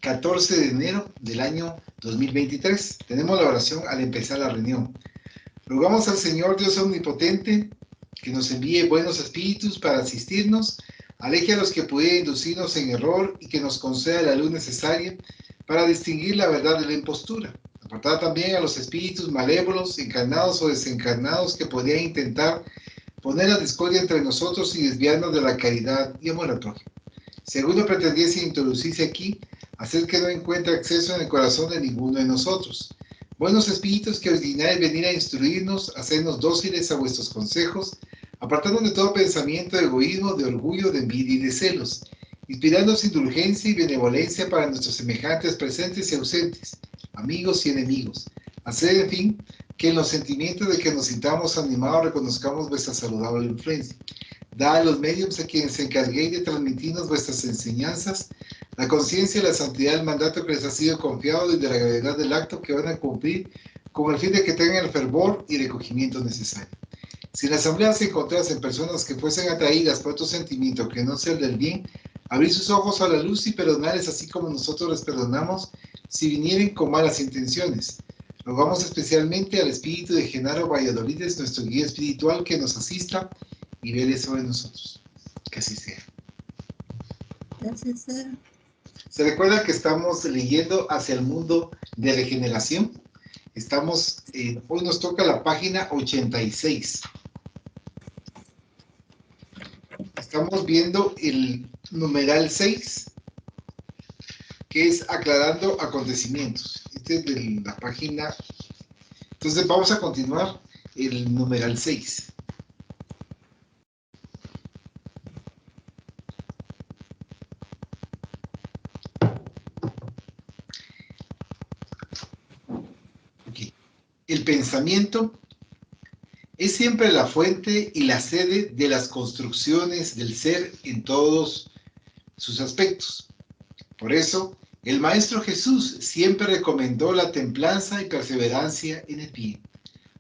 14 de enero del año 2023. Tenemos la oración al empezar la reunión. Rogamos al Señor Dios Omnipotente que nos envíe buenos espíritus para asistirnos, aleje a los que pudieran inducirnos en error y que nos conceda la luz necesaria para distinguir la verdad de la impostura. Apartar también a los espíritus malévolos, encarnados o desencarnados que podrían intentar poner la discordia entre nosotros y desviarnos de la caridad y amor al prójimo. Si alguno pretendiese introducirse aquí, hacer que no encuentre acceso en el corazón de ninguno de nosotros. Buenos espíritus que ordináis venir a instruirnos, hacernos dóciles a vuestros consejos, apartándonos de todo pensamiento de egoísmo, de orgullo, de envidia y de celos, inspirándonos indulgencia y benevolencia para nuestros semejantes presentes y ausentes, amigos y enemigos. Hacer, en fin, que en los sentimientos de que nos sintamos animados reconozcamos vuestra saludable influencia. Da a los medios a quienes se encarguéis de transmitirnos vuestras enseñanzas, la conciencia y la santidad del mandato que les ha sido confiado y de la gravedad del acto que van a cumplir con el fin de que tengan el fervor y recogimiento necesario. Si en la asamblea se encontrasen personas que fuesen atraídas por otro sentimiento que no sea el del bien, abrir sus ojos a la luz y perdonarles así como nosotros les perdonamos si vinieren con malas intenciones. Rogamos especialmente al espíritu de Genaro Valladolid, nuestro guía espiritual, que nos asista y vele sobre nosotros. Que así sea. Que así sea. Se recuerda que estamos leyendo Hacia el mundo de regeneración. Hoy nos toca la página 86. Estamos viendo el numeral 6, que es aclarando acontecimientos. Este es de la página. Entonces vamos a continuar el numeral 6. Okay. El pensamiento es siempre la fuente y la sede de las construcciones del ser en todos sus aspectos. Por eso, el Maestro Jesús siempre recomendó la templanza y perseverancia en el bien,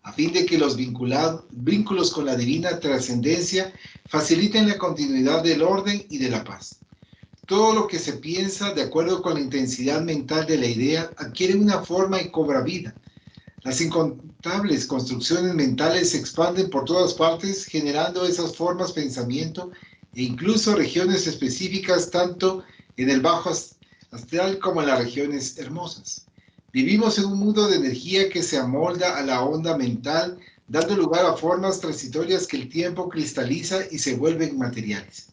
a fin de que los vínculos con la divina trascendencia faciliten la continuidad del orden y de la paz. Todo lo que se piensa de acuerdo con la intensidad mental de la idea adquiere una forma y cobra vida. Las incontables construcciones mentales se expanden por todas partes, generando esas formas pensamiento e incluso regiones específicas tanto en el bajo astral como en las regiones hermosas. Vivimos en un mundo de energía que se amolda a la onda mental, dando lugar a formas transitorias que el tiempo cristaliza y se vuelven materiales.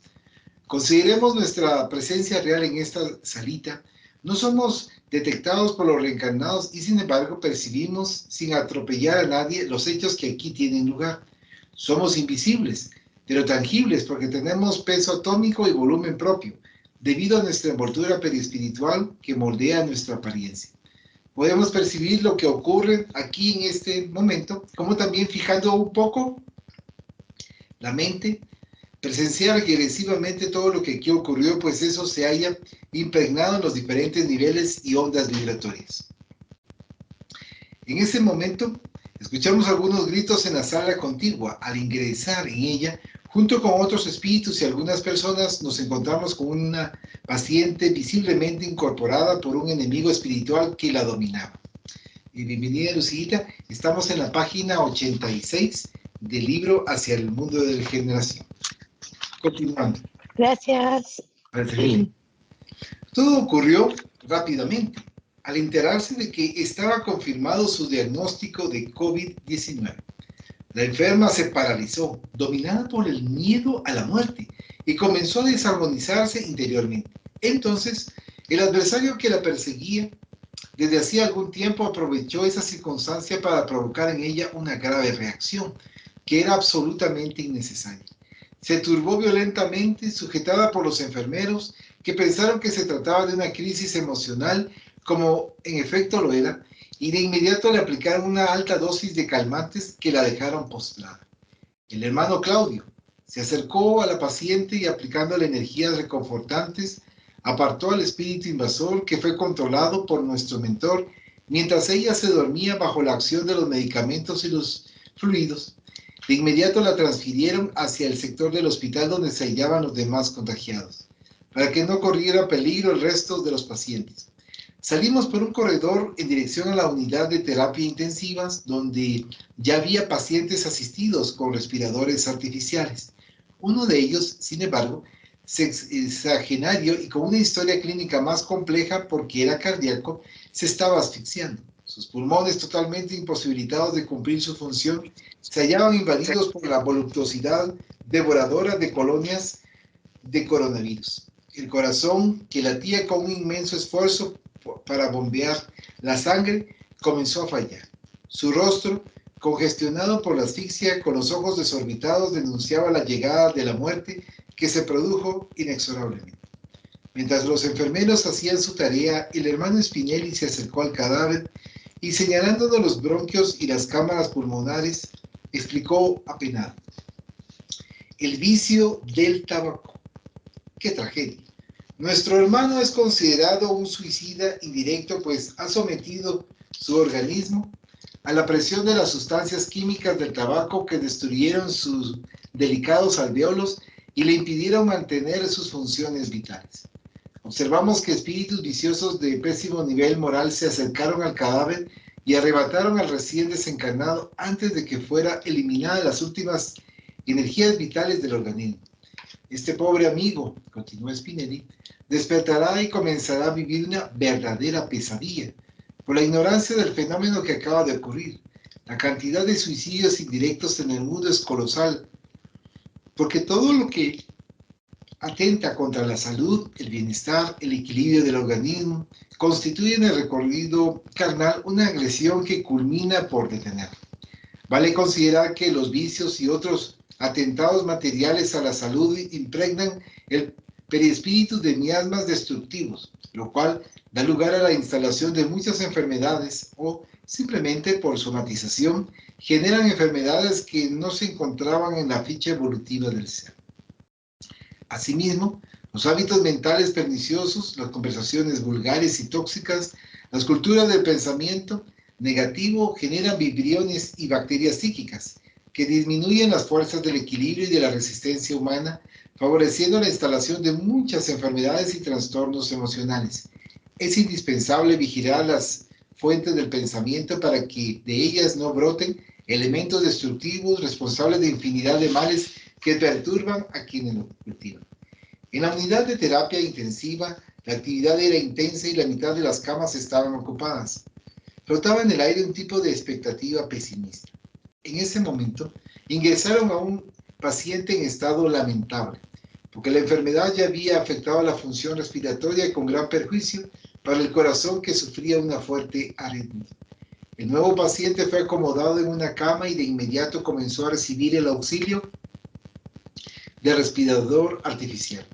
Consideremos nuestra presencia real en esta salita. No somos detectados por los reencarnados y sin embargo percibimos sin atropellar a nadie los hechos que aquí tienen lugar. Somos invisibles, pero tangibles porque tenemos peso atómico y volumen propio, debido a nuestra envoltura perispiritual que moldea nuestra apariencia. Podemos percibir lo que ocurre aquí en este momento, como también fijando un poco la mente, presenciar agresivamente todo lo que aquí ocurrió, pues eso se haya impregnado en los diferentes niveles y ondas vibratorias. En ese momento, escuchamos algunos gritos en la sala contigua. Al ingresar en ella, junto con otros espíritus y algunas personas, nos encontramos con una paciente visiblemente incorporada por un enemigo espiritual que la dominaba. Y bienvenida, Lucita. Estamos en la página 86 del libro Hacia el mundo de la regeneración. Continuando. Gracias. Todo ocurrió rápidamente. Al enterarse de que estaba confirmado su diagnóstico de COVID-19, la enferma se paralizó, dominada por el miedo a la muerte, y comenzó a desarmonizarse interiormente. Entonces, el adversario que la perseguía desde hacía algún tiempo aprovechó esa circunstancia para provocar en ella una grave reacción, que era absolutamente innecesaria. Se turbó violentamente, sujetada por los enfermeros, que pensaron que se trataba de una crisis emocional, como en efecto lo era, y de inmediato le aplicaron una alta dosis de calmantes que la dejaron postrada. El hermano Claudio se acercó a la paciente y aplicándole energías reconfortantes, apartó al espíritu invasor que fue controlado por nuestro mentor mientras ella se dormía bajo la acción de los medicamentos y los fluidos. De inmediato la transfirieron hacia el sector del hospital donde se hallaban los demás contagiados. para que no corriera peligro el resto de los pacientes. Salimos por un corredor en dirección a la unidad de terapia intensivas, donde ya había pacientes asistidos con respiradores artificiales. Uno de ellos, sin embargo, sexagenario y con una historia clínica más compleja porque era cardíaco, se estaba asfixiando. Sus pulmones, totalmente imposibilitados de cumplir su función, se hallaban invadidos por la voluptuosidad devoradora de colonias de coronavirus. El corazón, que latía con un inmenso esfuerzo para bombear la sangre, comenzó a fallar. Su rostro, congestionado por la asfixia, con los ojos desorbitados, denunciaba la llegada de la muerte que se produjo inexorablemente. Mientras los enfermeros hacían su tarea, el hermano Spinelli se acercó al cadáver y, señalándonos los bronquios y las cámaras pulmonares, explicó apenado: el vicio del tabaco. ¡Qué tragedia! Nuestro hermano es considerado un suicida indirecto, pues ha sometido su organismo a la presión de las sustancias químicas del tabaco que destruyeron sus delicados alvéolos y le impidieron mantener sus funciones vitales. Observamos que espíritus viciosos de pésimo nivel moral se acercaron al cadáver y arrebataron al recién desencarnado antes de que fuera eliminada las últimas energías vitales del organismo. Este pobre amigo, continuó Spinelli, despertará y comenzará a vivir una verdadera pesadilla por la ignorancia del fenómeno que acaba de ocurrir. La cantidad de suicidios indirectos en el mundo es colosal, porque todo lo que atenta contra la salud, el bienestar, el equilibrio del organismo, constituye en el recorrido carnal una agresión que culmina por detenerlo. Vale considerar que los vicios y otros atentados materiales a la salud impregnan el perispíritu de miasmas destructivos, lo cual da lugar a la instalación de muchas enfermedades o, simplemente por somatización, generan enfermedades que no se encontraban en la ficha evolutiva del ser. Asimismo, los hábitos mentales perniciosos, las conversaciones vulgares y tóxicas, las culturas del pensamiento negativo generan vibriones y bacterias psíquicas que disminuyen las fuerzas del equilibrio y de la resistencia humana, favoreciendo la instalación de muchas enfermedades y trastornos emocionales. Es indispensable vigilar las fuentes del pensamiento para que de ellas no broten elementos destructivos responsables de infinidad de males que perturban a quienes lo cultivan. En la unidad de terapia intensiva, la actividad era intensa y la mitad de las camas estaban ocupadas. Flotaba en el aire un tipo de expectativa pesimista. En ese momento, ingresaron a un paciente en estado lamentable, porque la enfermedad ya había afectado la función respiratoria con gran perjuicio para el corazón, que sufría una fuerte arritmia. El nuevo paciente fue acomodado en una cama y de inmediato comenzó a recibir el auxilio de respirador artificial.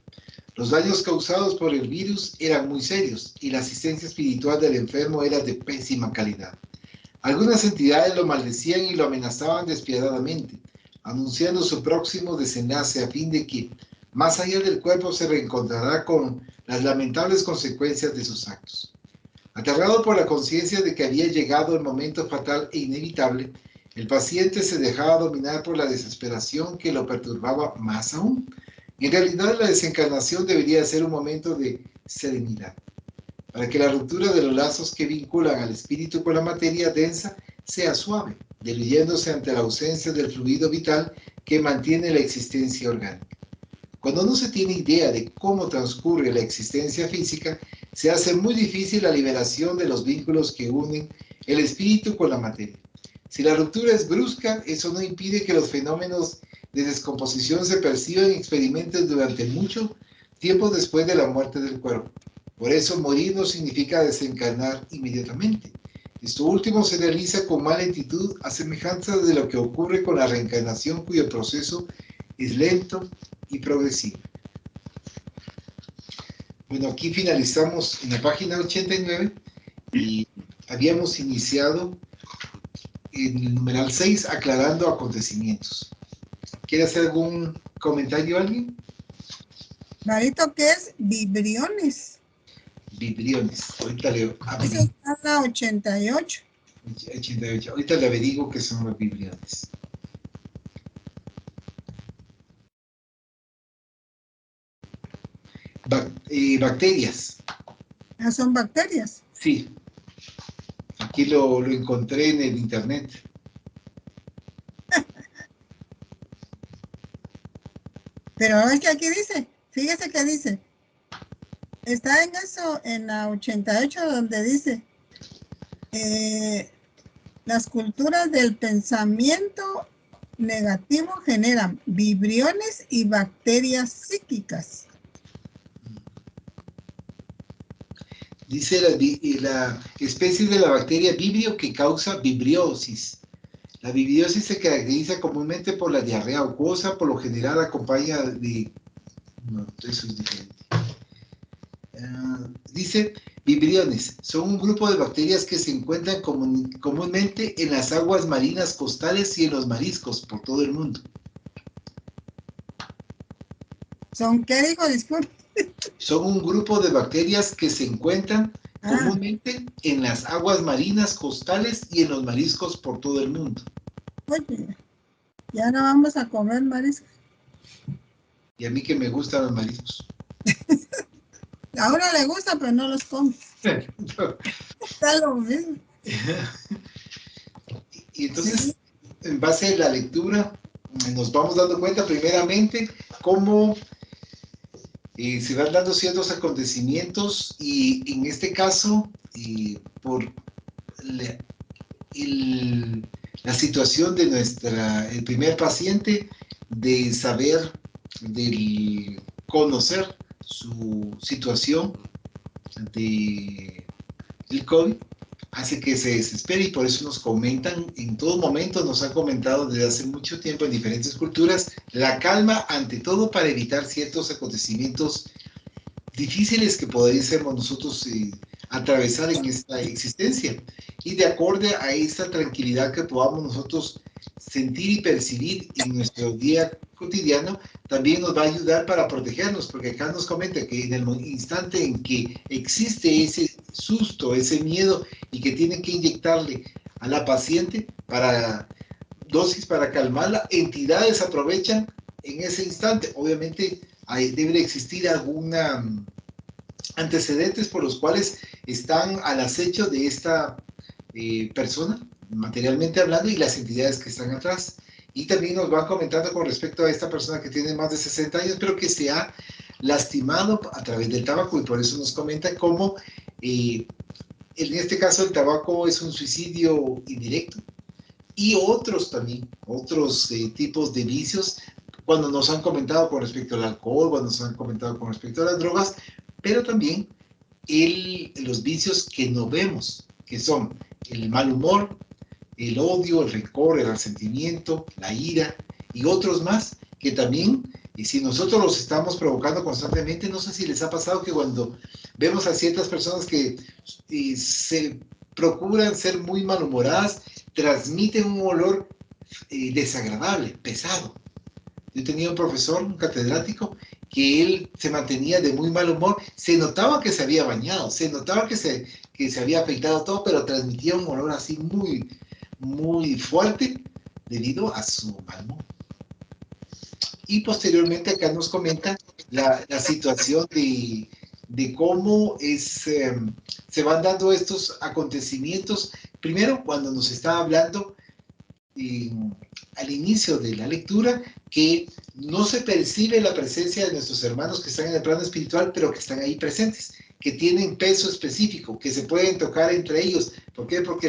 Los daños causados por el virus eran muy serios y la asistencia espiritual del enfermo era de pésima calidad. Algunas entidades lo maldecían y lo amenazaban despiadadamente, anunciando su próximo desenlace a fin de que, más allá del cuerpo, se reencontrará con las lamentables consecuencias de sus actos. Aterrado por la conciencia de que había llegado el momento fatal e inevitable, el paciente se dejaba dominar por la desesperación que lo perturbaba más aún. En realidad, la desencarnación debería ser un momento de serenidad, para que la ruptura de los lazos que vinculan al espíritu con la materia densa sea suave, diluyéndose ante la ausencia del fluido vital que mantiene la existencia orgánica. Cuando no se tiene idea de cómo transcurre la existencia física, se hace muy difícil la liberación de los vínculos que unen el espíritu con la materia. Si la ruptura es brusca, eso no impide que los fenómenos de descomposición se perciban y experimenten durante mucho tiempo después de la muerte del cuerpo. Por eso, morir no significa desencarnar inmediatamente. Esto último se realiza con más lentitud, a semejanza de lo que ocurre con la reencarnación, cuyo proceso es lento y progresivo. Bueno, aquí finalizamos en la página 89 y habíamos iniciado en el numeral 6, aclarando acontecimientos. ¿Quiere hacer algún comentario alguien? Marito, ¿qué es vibriones? Vibriones. Ahorita le Esa está la 88. 88. Ahorita le averiguo qué son los vibriones. Bacterias. Ah, son bacterias. Sí, aquí lo encontré en el internet. Pero es que aquí dice, fíjese que dice, está en eso, en la 88, donde dice, eh, las culturas del pensamiento negativo generan vibriones y bacterias psíquicas. Dice la especie de la bacteria vibrio que causa vibriosis. La vibriosis se caracteriza comúnmente por la diarrea acuosa, por lo general acompaña de... No, eso es diferente. Dice, vibriones son un grupo de bacterias que se encuentran comúnmente en las aguas marinas costales y en los mariscos por todo el mundo. ¿Son qué dijo? Disculpe. Son un grupo de bacterias que se encuentran Ah, comúnmente en las aguas marinas costales y en los mariscos por todo el mundo. oye, ya no vamos a comer mariscos. Y a mí que me gustan los mariscos. Ahora le gusta, pero no los come. Está lo mismo. Y Sí, entonces, en base a la lectura, nos vamos dando cuenta primeramente cómo se van dando ciertos acontecimientos y en este caso, por la, la situación de el primer paciente, de saber, de conocer su situación del COVID, hace que se desespere y por eso nos comentan, en todo momento nos han comentado desde hace mucho tiempo en diferentes culturas, la calma ante todo para evitar ciertos acontecimientos difíciles que podríamos nosotros atravesar en esta existencia. Y de acuerdo a esta tranquilidad que podamos nosotros sentir y percibir en nuestro día cotidiano, también nos va a ayudar para protegernos, porque acá nos comenta que en el instante en que existe ese susto, ese miedo, y que tienen que inyectarle a la paciente para dosis para calmarla, entidades aprovechan en ese instante. Obviamente debe existir alguna antecedentes por los cuales están al acecho de esta persona, materialmente hablando, y las entidades que están atrás. Y también nos van comentando con respecto a esta persona que tiene más de 60 años, pero que se ha lastimado a través del tabaco, y por eso nos comenta cómo, en este caso, el tabaco es un suicidio indirecto, y otros también, otros tipos de vicios, cuando nos han comentado con respecto al alcohol, cuando nos han comentado con respecto a las drogas, pero también los vicios que no vemos, que son el mal humor, el odio, el rencor, el resentimiento, la ira y otros más que también, y si nosotros los estamos provocando constantemente, no sé si les ha pasado que cuando vemos a ciertas personas que se procuran ser muy malhumoradas, transmiten un olor desagradable, pesado. Yo tenía un profesor, un catedrático, que él se mantenía de muy mal humor. Se notaba que se había bañado, se notaba que se había afeitado todo, pero transmitía un olor así muy, muy fuerte debido a su mal humor. Y posteriormente acá nos comenta la situación de cómo se van dando estos acontecimientos. Primero, cuando nos está hablando al inicio de la lectura, que no se percibe la presencia de nuestros hermanos que están en el plano espiritual, pero que están ahí presentes, que tienen peso específico, que se pueden tocar entre ellos. ¿Por qué? Porque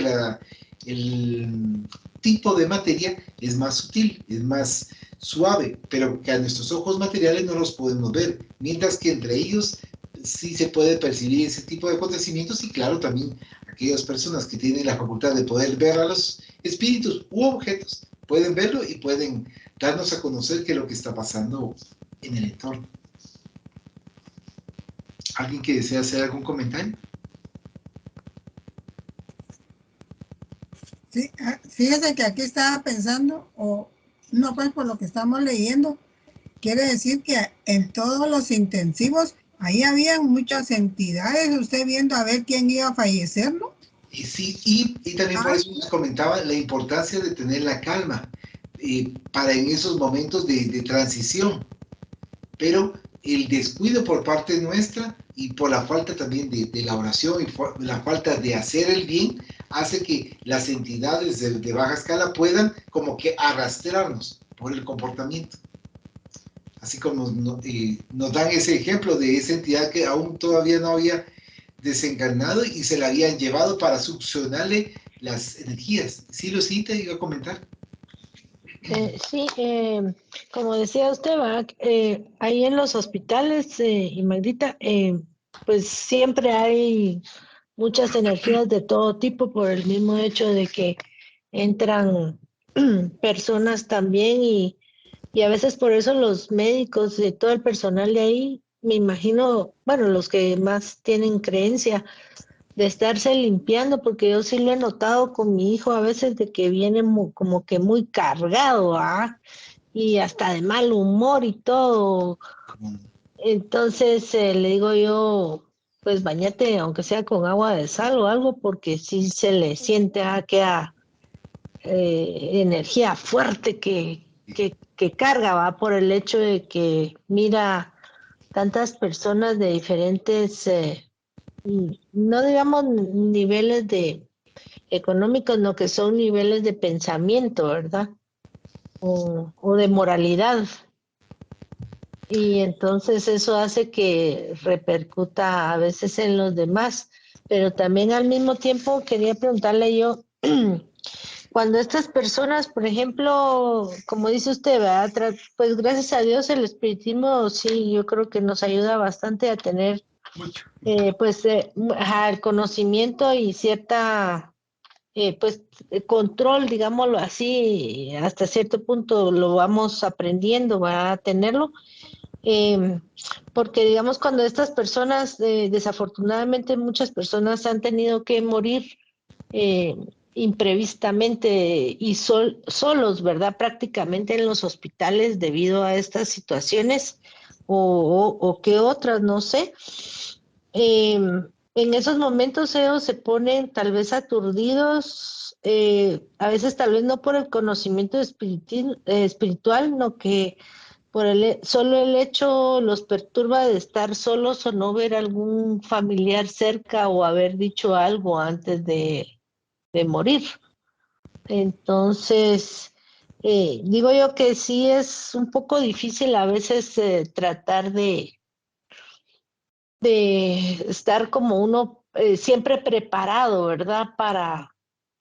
el tipo de materia es más sutil, es más suave, pero que a nuestros ojos materiales no los podemos ver, mientras que entre ellos sí se puede percibir ese tipo de acontecimientos. Y claro, también aquellas personas que tienen la facultad de poder ver a los espíritus u objetos, pueden verlo y pueden darnos a conocer qué es lo que está pasando en el entorno. ¿Alguien que desea hacer algún comentario? sí, fíjese que aquí estaba pensando, o no, pues por lo que estamos leyendo, quiere decir que en todos los intensivos, ahí habían muchas entidades, usted viendo a ver quién iba a fallecer, ¿no? Sí, y también por Ah, eso nos comentaba la importancia de tener la calma para en esos momentos de transición. Pero el descuido por parte nuestra y por la falta también de la oración y la falta de hacer el bien hace que las entidades de baja escala puedan como que arrastrarnos por el comportamiento. Así como nos dan ese ejemplo de esa entidad que aún todavía no había desencarnado y se la habían llevado para succionarle las energías. ¿Sí, Lucita, iba a comentar? Sí, como decía usted, ¿va? Ahí en los hospitales, y Magdita, pues siempre hay muchas energías de todo tipo por el mismo hecho de que entran personas también y a veces por eso los médicos y todo el personal de ahí, me imagino, bueno, los que más tienen creencia de estarse limpiando, porque yo sí lo he notado con mi hijo a veces de que viene como que muy cargado, ¿ah? Y hasta de mal humor y todo. Entonces le digo yo, pues bañate aunque sea con agua de sal o algo, porque sí se le siente aquella energía fuerte que carga, va por el hecho de que mira tantas personas de diferentes, no digamos niveles de económicos, no que son niveles de pensamiento, ¿verdad? O de moralidad. Y entonces eso hace que repercuta a veces en los demás. Pero también al mismo tiempo quería preguntarle yo, cuando estas personas, por ejemplo, como dice usted, ¿verdad? Pues gracias a Dios el espiritismo sí, yo creo que nos ayuda bastante a tener el conocimiento y cierta pues control, digámoslo así, hasta cierto punto lo vamos aprendiendo, va a tenerlo, eh, porque digamos cuando estas personas, desafortunadamente muchas personas han tenido que morir eh, imprevistamente y solos, ¿verdad? Prácticamente en los hospitales debido a estas situaciones o qué otras, no sé. En esos momentos ellos se ponen tal vez aturdidos, a veces tal vez no por el conocimiento espiritual, no que por solo el hecho los perturba de estar solos o no ver algún familiar cerca o haber dicho algo antes de morir. Entonces, digo yo que sí es un poco difícil a veces tratar de estar como uno siempre preparado, ¿verdad?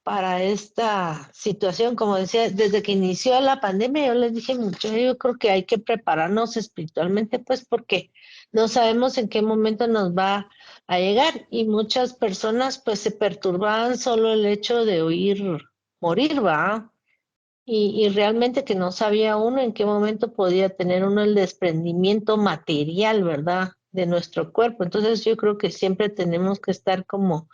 Para esta situación, como decía, desde que inició la pandemia, yo les dije mucho, yo creo que hay que prepararnos espiritualmente, pues porque no sabemos en qué momento nos va a llegar y muchas personas pues se perturbaban solo el hecho de oír morir, ¿va? Y realmente que no sabía uno en qué momento podía tener uno el desprendimiento material, ¿verdad? De nuestro cuerpo. Entonces yo creo que siempre tenemos que estar como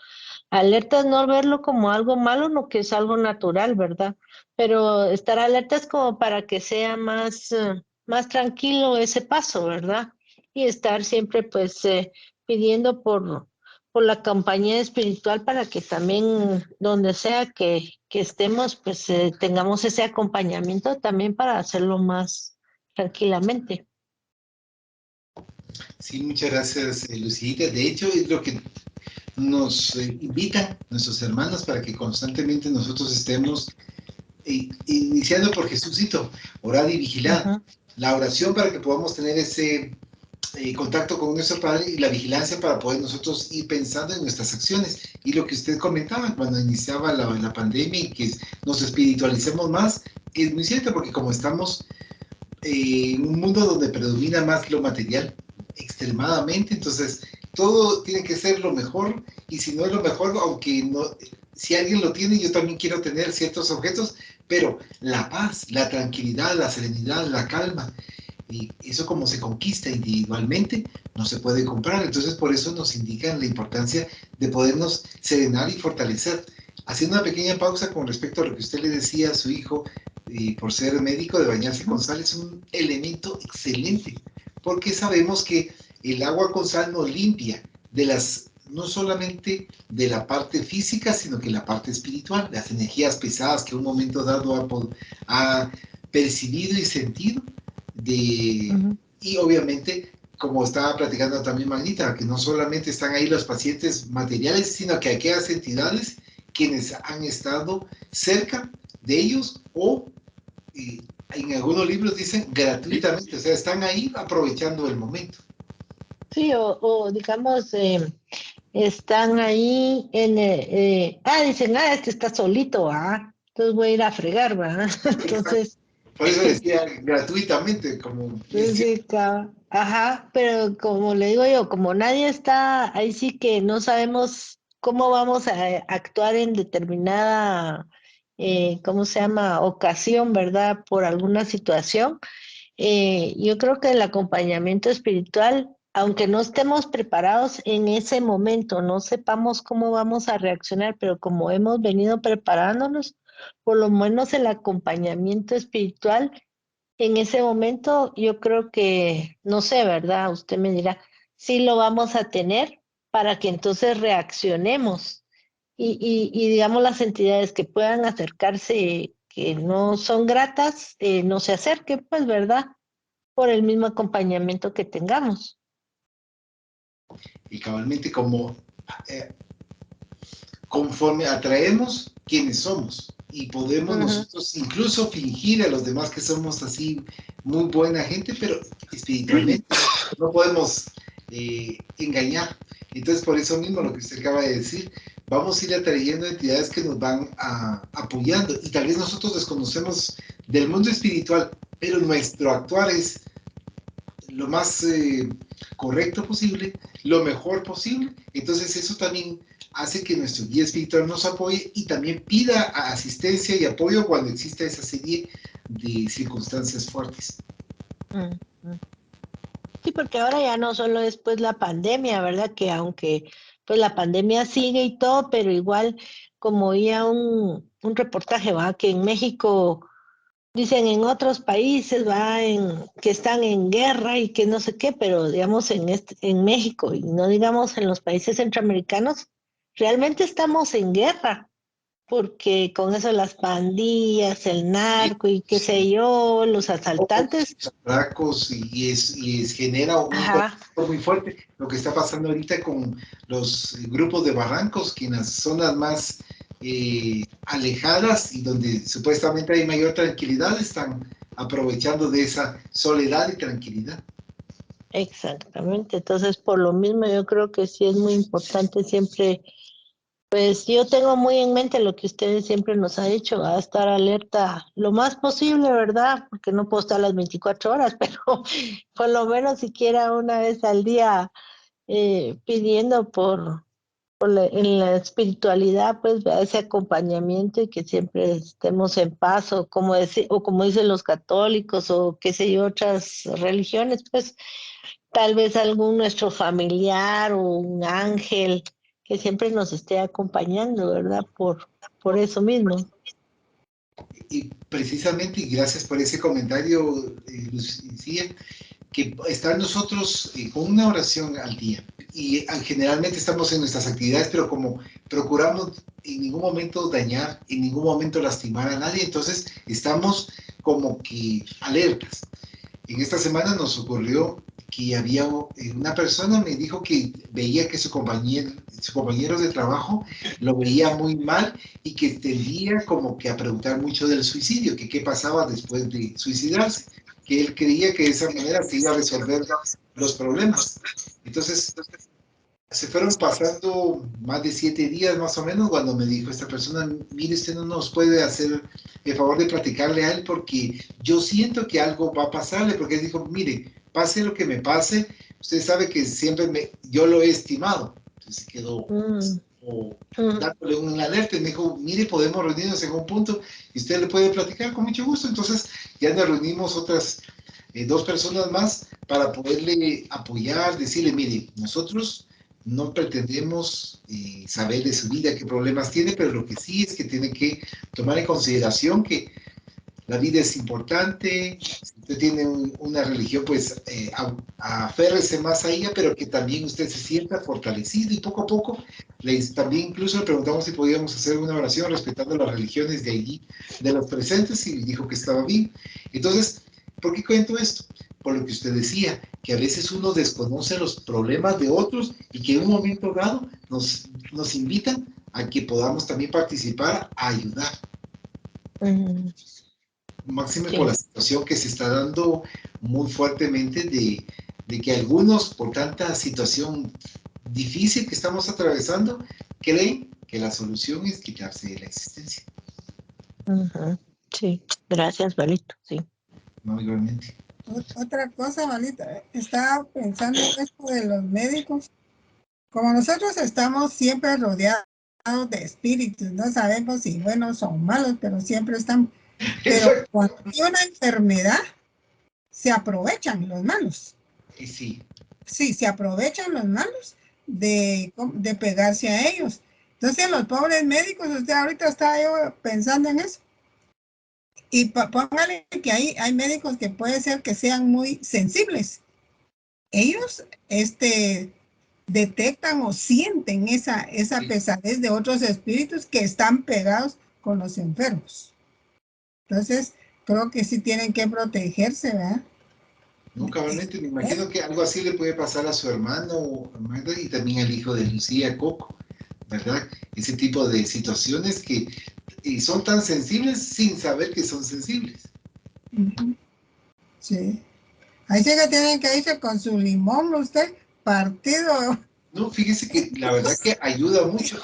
alertas, no verlo como algo malo, no que es algo natural, ¿verdad? Pero estar alertas como para que sea más tranquilo ese paso, ¿verdad? Y estar siempre pues pidiendo por la compañía espiritual para que también donde sea que estemos, pues tengamos ese acompañamiento también para hacerlo más tranquilamente. Sí, muchas gracias, Lucita. De hecho, es lo que nos invitan nuestros hermanos para que constantemente nosotros estemos iniciando por Jesucito, orad y vigilad. Ujú. La oración para que podamos tener ese contacto con nuestro Padre y la vigilancia para poder nosotros ir pensando en nuestras acciones. Y lo que usted comentaba cuando iniciaba la pandemia y que nos espiritualicemos más, es muy cierto porque como estamos en un mundo donde predomina más lo material extremadamente, entonces todo tiene que ser lo mejor y si no es lo mejor, aunque no, si alguien lo tiene, yo también quiero tener ciertos objetos, pero la paz, la tranquilidad, la serenidad, la calma, y eso como se conquista individualmente, no se puede comprar. Entonces por eso nos indican la importancia de podernos serenar y fortalecer. Haciendo una pequeña pausa con respecto a lo que usted le decía a su hijo, por ser médico, de bañarse con sal es un elemento excelente, porque sabemos que el agua con sal nos limpia de las, no solamente de la parte física, sino que la parte espiritual, las energías pesadas que un momento dado ha percibido y sentido, Ujú. y obviamente como estaba platicando también Magnita, que no solamente están ahí los pacientes materiales, sino que aquellas entidades quienes han estado cerca de ellos o en algunos libros dicen gratuitamente, o sea, están ahí aprovechando el momento. Sí, o digamos, están ahí dicen, este está solito, entonces voy a ir a fregar, ¿verdad? Entonces, Por eso decía gratuitamente, como... sí, ajá, pero como le digo yo, como nadie está, ahí sí que no sabemos cómo vamos a actuar en determinada, ¿cómo se llama? Ocasión, ¿verdad? Por alguna situación. Yo creo que el acompañamiento espiritual, aunque no estemos preparados en ese momento, no sepamos cómo vamos a reaccionar, pero como hemos venido preparándonos, por lo menos el acompañamiento espiritual en ese momento, yo creo que, no sé, ¿verdad? Usted me dirá, sí lo vamos a tener para que entonces reaccionemos y digamos las entidades que puedan acercarse, que no son gratas, no se acerquen, pues, ¿verdad? Por el mismo acompañamiento que tengamos. Y cabalmente como eh, conforme atraemos quienes somos y podemos nosotros incluso fingir a los demás que somos así muy buena gente, pero espiritualmente no podemos engañar. Entonces, por eso mismo lo que usted acaba de decir, vamos a ir atrayendo entidades que nos van apoyando y tal vez nosotros desconocemos del mundo espiritual, pero nuestro actuar es lo más correcto posible, lo mejor posible. Entonces eso también hace que nuestro guía espiritual nos apoye y también pida asistencia y apoyo cuando exista esa serie de circunstancias fuertes. Sí, porque ahora ya no solo es pues la pandemia, ¿verdad? Que aunque pues la pandemia sigue y todo, pero igual como oía un reportaje, ¿va? Que en México dicen en otros países, va, que están en guerra y que no sé qué, pero digamos en México y no digamos en los países centroamericanos, realmente estamos en guerra, porque con eso las pandillas, el narco y qué sé yo, los asaltantes, Atracos genera un ajá, conflicto muy fuerte. Lo que está pasando ahorita con los grupos de barrancos, que en las zonas más alejadas y donde supuestamente hay mayor tranquilidad, están aprovechando de esa soledad y tranquilidad. exactamente. Entonces, por lo mismo, yo creo que sí es muy importante siempre. Pues yo tengo muy en mente lo que ustedes siempre nos ha dicho, a estar alerta lo más posible, ¿verdad? Porque no puedo estar las 24 horas, pero por lo menos siquiera una vez al día pidiendo en la espiritualidad, pues, ¿verdad? Ese acompañamiento y que siempre estemos en paz, o como dicen los católicos, o qué sé yo, otras religiones, pues tal vez algún nuestro familiar o un ángel que siempre nos esté acompañando, ¿verdad? Por eso mismo. Y precisamente, y gracias por ese comentario, Lucía, que estar nosotros con una oración al día. Y generalmente estamos en nuestras actividades, pero como procuramos en ningún momento dañar, en ningún momento lastimar a nadie, entonces estamos como que alertas. En esta semana nos ocurrió que había una persona me dijo que veía que su compañero de trabajo lo veía muy mal y que tendía como que a preguntar mucho del suicidio, que qué pasaba después de suicidarse, que él creía que de esa manera se iba a resolver los problemas. Entonces, se fueron pasando más de 7 días más o menos cuando me dijo esta persona, mire, usted no nos puede hacer el favor de platicarle a él porque yo siento que algo va a pasarle, porque él dijo, mire, pase lo que me pase, usted sabe que siempre yo lo he estimado. Entonces quedó dándole una alerta y me dijo, mire, podemos reunirnos en un punto y usted le puede platicar con mucho gusto. Entonces ya nos reunimos otras 2 personas más para poderle apoyar, decirle, mire, nosotros no pretendemos saber de su vida, qué problemas tiene, pero lo que sí es que tiene que tomar en consideración que la vida es importante, si usted tiene una religión, pues aférrese más a ella, pero que también usted se sienta fortalecido y poco a poco, también incluso le preguntamos si podíamos hacer una oración respetando las religiones de allí, de los presentes, y dijo que estaba bien. Entonces, ¿por qué cuento esto? por lo que usted decía, que a veces uno desconoce los problemas de otros y que en un momento dado nos invitan a que podamos también participar, a ayudar. Máxime Sí. por la situación que se está dando muy fuertemente de que algunos, por tanta situación difícil que estamos atravesando, creen que la solución es quitarse de la existencia. Sí, gracias, Valito, sí. No, igualmente. Otra cosa, Valita, estaba pensando en esto de los médicos. Como nosotros estamos siempre rodeados de espíritus, no sabemos si buenos o malos, pero siempre están. Pero cuando hay una enfermedad, se aprovechan los malos. Y sí. Sí, se aprovechan los malos de pegarse a ellos. Entonces, los pobres médicos, usted ahorita está yo pensando en eso. Y póngale que hay médicos que puede ser que sean muy sensibles. Ellos detectan o sienten esa pesadez de otros espíritus que están pegados con los enfermos. Entonces, creo que sí tienen que protegerse, ¿verdad? No, cabalmente, me imagino que algo así le puede pasar a su hermano, ¿verdad? Y también al hijo de Lucía, Coco, ¿verdad? Ese tipo de situaciones que son tan sensibles sin saber que son sensibles. Sí. Ahí sí que tienen que irse con su limón, usted, partido. No, fíjese que la verdad que ayuda mucho.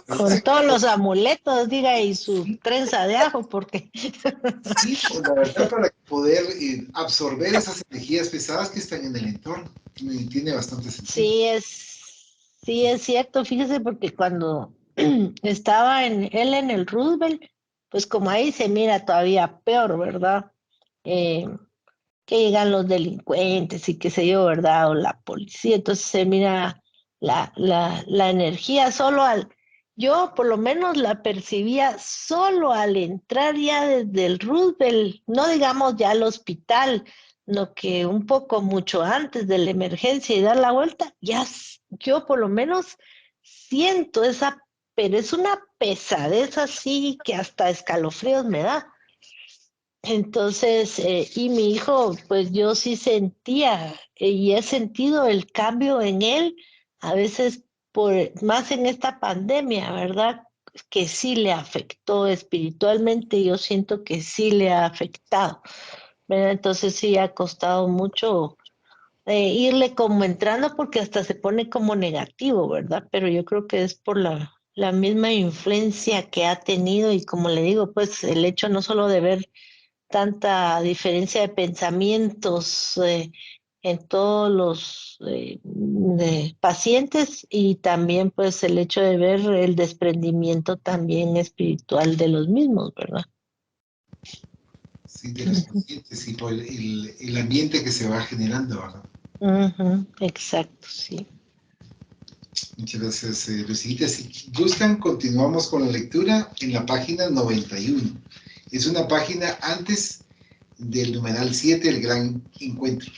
Con todos los amuletos, diga, y su trenza de ajo, porque... Sí, pues, la verdad, para poder absorber esas energías pesadas que están en el entorno. Tiene bastante sentido. Sí es cierto, fíjese, porque cuando estaba él en el Roosevelt, pues como ahí se mira todavía peor, ¿verdad? Que llegan los delincuentes y qué sé yo, ¿verdad? O la policía, entonces se mira la energía yo por lo menos la percibía solo al entrar ya desde el Roosevelt, no digamos ya al hospital, no que un poco mucho antes de la emergencia y dar la vuelta, yo por lo menos siento pero es una pesadez así que hasta escalofríos me da. Entonces, y mi hijo, pues yo sí sentía y he sentido el cambio en él, a veces más en esta pandemia, ¿verdad? Que sí le afectó espiritualmente, yo siento que sí le ha afectado, ¿verdad? Entonces sí ha costado mucho irle como entrando porque hasta se pone como negativo, ¿verdad? Pero yo creo que es por la misma influencia que ha tenido y como le digo, pues el hecho no solo de ver tanta diferencia de pensamientos en todos los pacientes y también pues el hecho de ver el desprendimiento también espiritual de los mismos, ¿verdad? Sí, de los pacientes y por el ambiente que se va generando, ¿verdad? Exacto, sí. Muchas gracias, Lucita. Si gustan, continuamos con la lectura en la página 91. Es una página antes del numeral 7, el gran encuentro.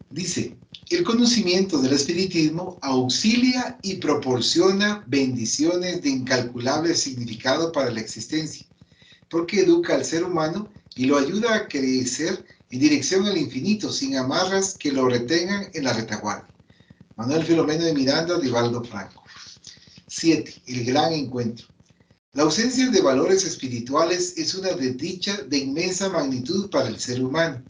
Dice, el conocimiento del espiritismo auxilia y proporciona bendiciones de incalculable significado para la existencia, porque educa al ser humano y lo ayuda a crecer en dirección al infinito, sin amarras que lo retengan en la retaguardia. Manuel Filomeno de Miranda, Divaldo Franco. 7. El gran encuentro. La ausencia de valores espirituales es una desdicha de inmensa magnitud para el ser humano.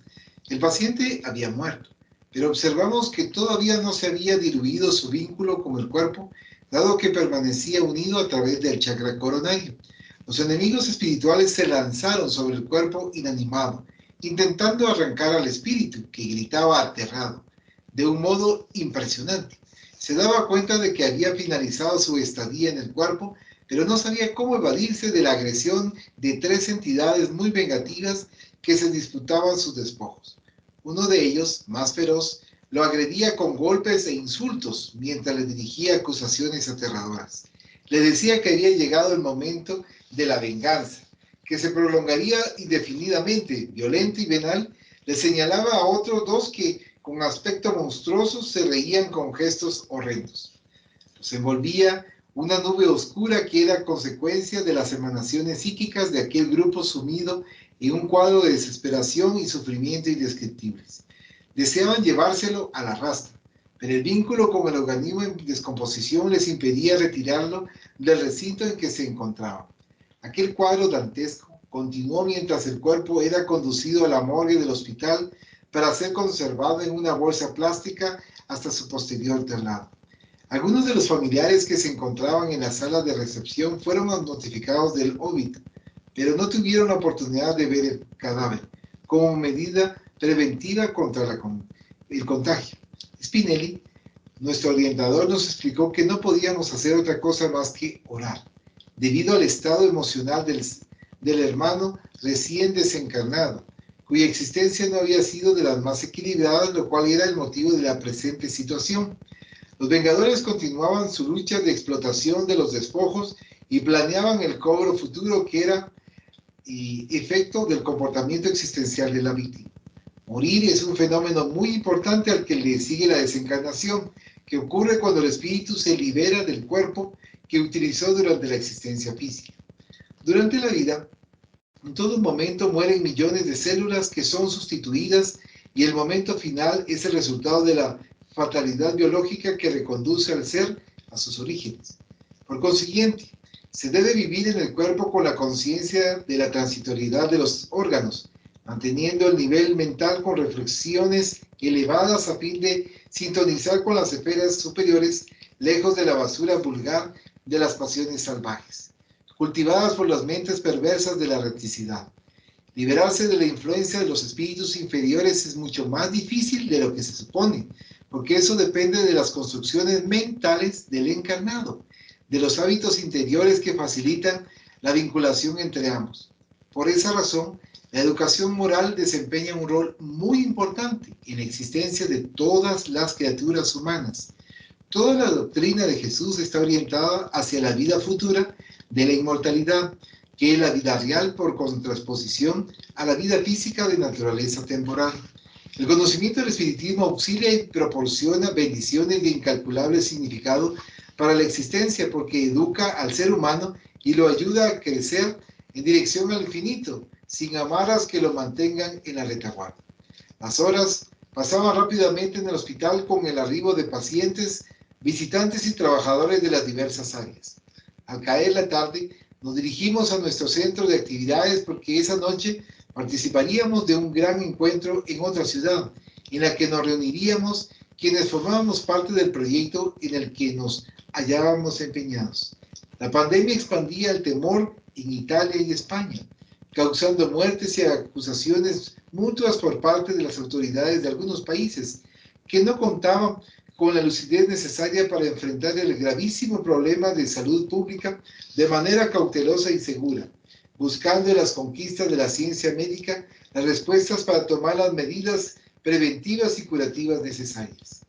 El paciente había muerto, pero observamos que todavía no se había diluido su vínculo con el cuerpo, dado que permanecía unido a través del chakra coronario. Los enemigos espirituales se lanzaron sobre el cuerpo inanimado, intentando arrancar al espíritu, que gritaba aterrado, de un modo impresionante. Se daba cuenta de que había finalizado su estadía en el cuerpo, pero no sabía cómo evadirse de la agresión de 3 entidades muy vengativas que se disputaban sus despojos. Uno de ellos, más feroz, lo agredía con golpes e insultos mientras le dirigía acusaciones aterradoras. Le decía que había llegado el momento de la venganza, que se prolongaría indefinidamente, violento y venal. Le señalaba a otros 2 que, con aspecto monstruoso, se reían con gestos horrendos. Los envolvía una nube oscura que era consecuencia de las emanaciones psíquicas de aquel grupo sumido en un cuadro de desesperación y sufrimiento indescriptibles. Deseaban llevárselo a la rastra, pero el vínculo con el organismo en descomposición les impedía retirarlo del recinto en que se encontraba. Aquel cuadro dantesco continuó mientras el cuerpo era conducido a la morgue del hospital para ser conservado en una bolsa plástica hasta su posterior traslado. Algunos de los familiares que se encontraban en la sala de recepción fueron notificados del óbito, pero no tuvieron la oportunidad de ver el cadáver como medida preventiva contra el contagio. Spinelli, nuestro orientador, nos explicó que no podíamos hacer otra cosa más que orar, debido al estado emocional del hermano recién desencarnado, cuya existencia no había sido de las más equilibradas, lo cual era el motivo de la presente situación. Los Vengadores continuaban su lucha de explotación de los despojos y planeaban el cobro futuro que era efecto del comportamiento existencial de la víctima. Morir es un fenómeno muy importante al que le sigue la desencarnación, que ocurre cuando el espíritu se libera del cuerpo que utilizó durante la existencia física. Durante la vida, en todo momento mueren millones de células que son sustituidas y el momento final es el resultado de la fatalidad biológica que reconduce al ser a sus orígenes. Por consiguiente, se debe vivir en el cuerpo con la conciencia de la transitoriedad de los órganos, manteniendo el nivel mental con reflexiones elevadas a fin de sintonizar con las esferas superiores, lejos de la basura vulgar de las pasiones salvajes, cultivadas por las mentes perversas de la recticidad. Liberarse de la influencia de los espíritus inferiores es mucho más difícil de lo que se supone, porque eso depende de las construcciones mentales del encarnado, de los hábitos interiores que facilitan la vinculación entre ambos. Por esa razón, la educación moral desempeña un rol muy importante en la existencia de todas las criaturas humanas. Toda la doctrina de Jesús está orientada hacia la vida futura de la inmortalidad, que es la vida real por contraposición a la vida física de naturaleza temporal. El conocimiento del espiritismo auxilia y proporciona bendiciones de incalculable significado para la existencia, porque educa al ser humano y lo ayuda a crecer en dirección al infinito, sin amarras que lo mantengan en la retaguardia. Las horas pasaban rápidamente en el hospital con el arribo de pacientes, visitantes y trabajadores de las diversas áreas. Al caer la tarde, nos dirigimos a nuestro centro de actividades porque esa noche participaríamos de un gran encuentro en otra ciudad, en la que nos reuniríamos quienes formábamos parte del proyecto en el que nos hallábamos empeñados. La pandemia expandía el temor en Italia y España, causando muertes y acusaciones mutuas por parte de las autoridades de algunos países que no contaban con la lucidez necesaria para enfrentar el gravísimo problema de salud pública de manera cautelosa y segura, buscando en las conquistas de la ciencia médica las respuestas para tomar las medidas preventivas y curativas necesarias.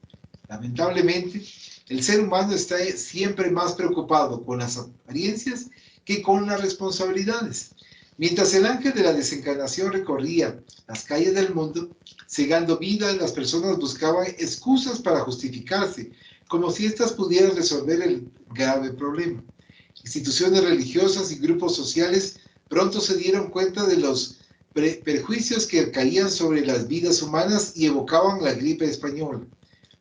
Lamentablemente, el ser humano está siempre más preocupado con las apariencias que con las responsabilidades. Mientras el ángel de la desencarnación recorría las calles del mundo, cegando vidas, las personas buscaban excusas para justificarse, como si éstas pudieran resolver el grave problema. Instituciones religiosas y grupos sociales pronto se dieron cuenta de los perjuicios que caían sobre las vidas humanas y evocaban la gripe española,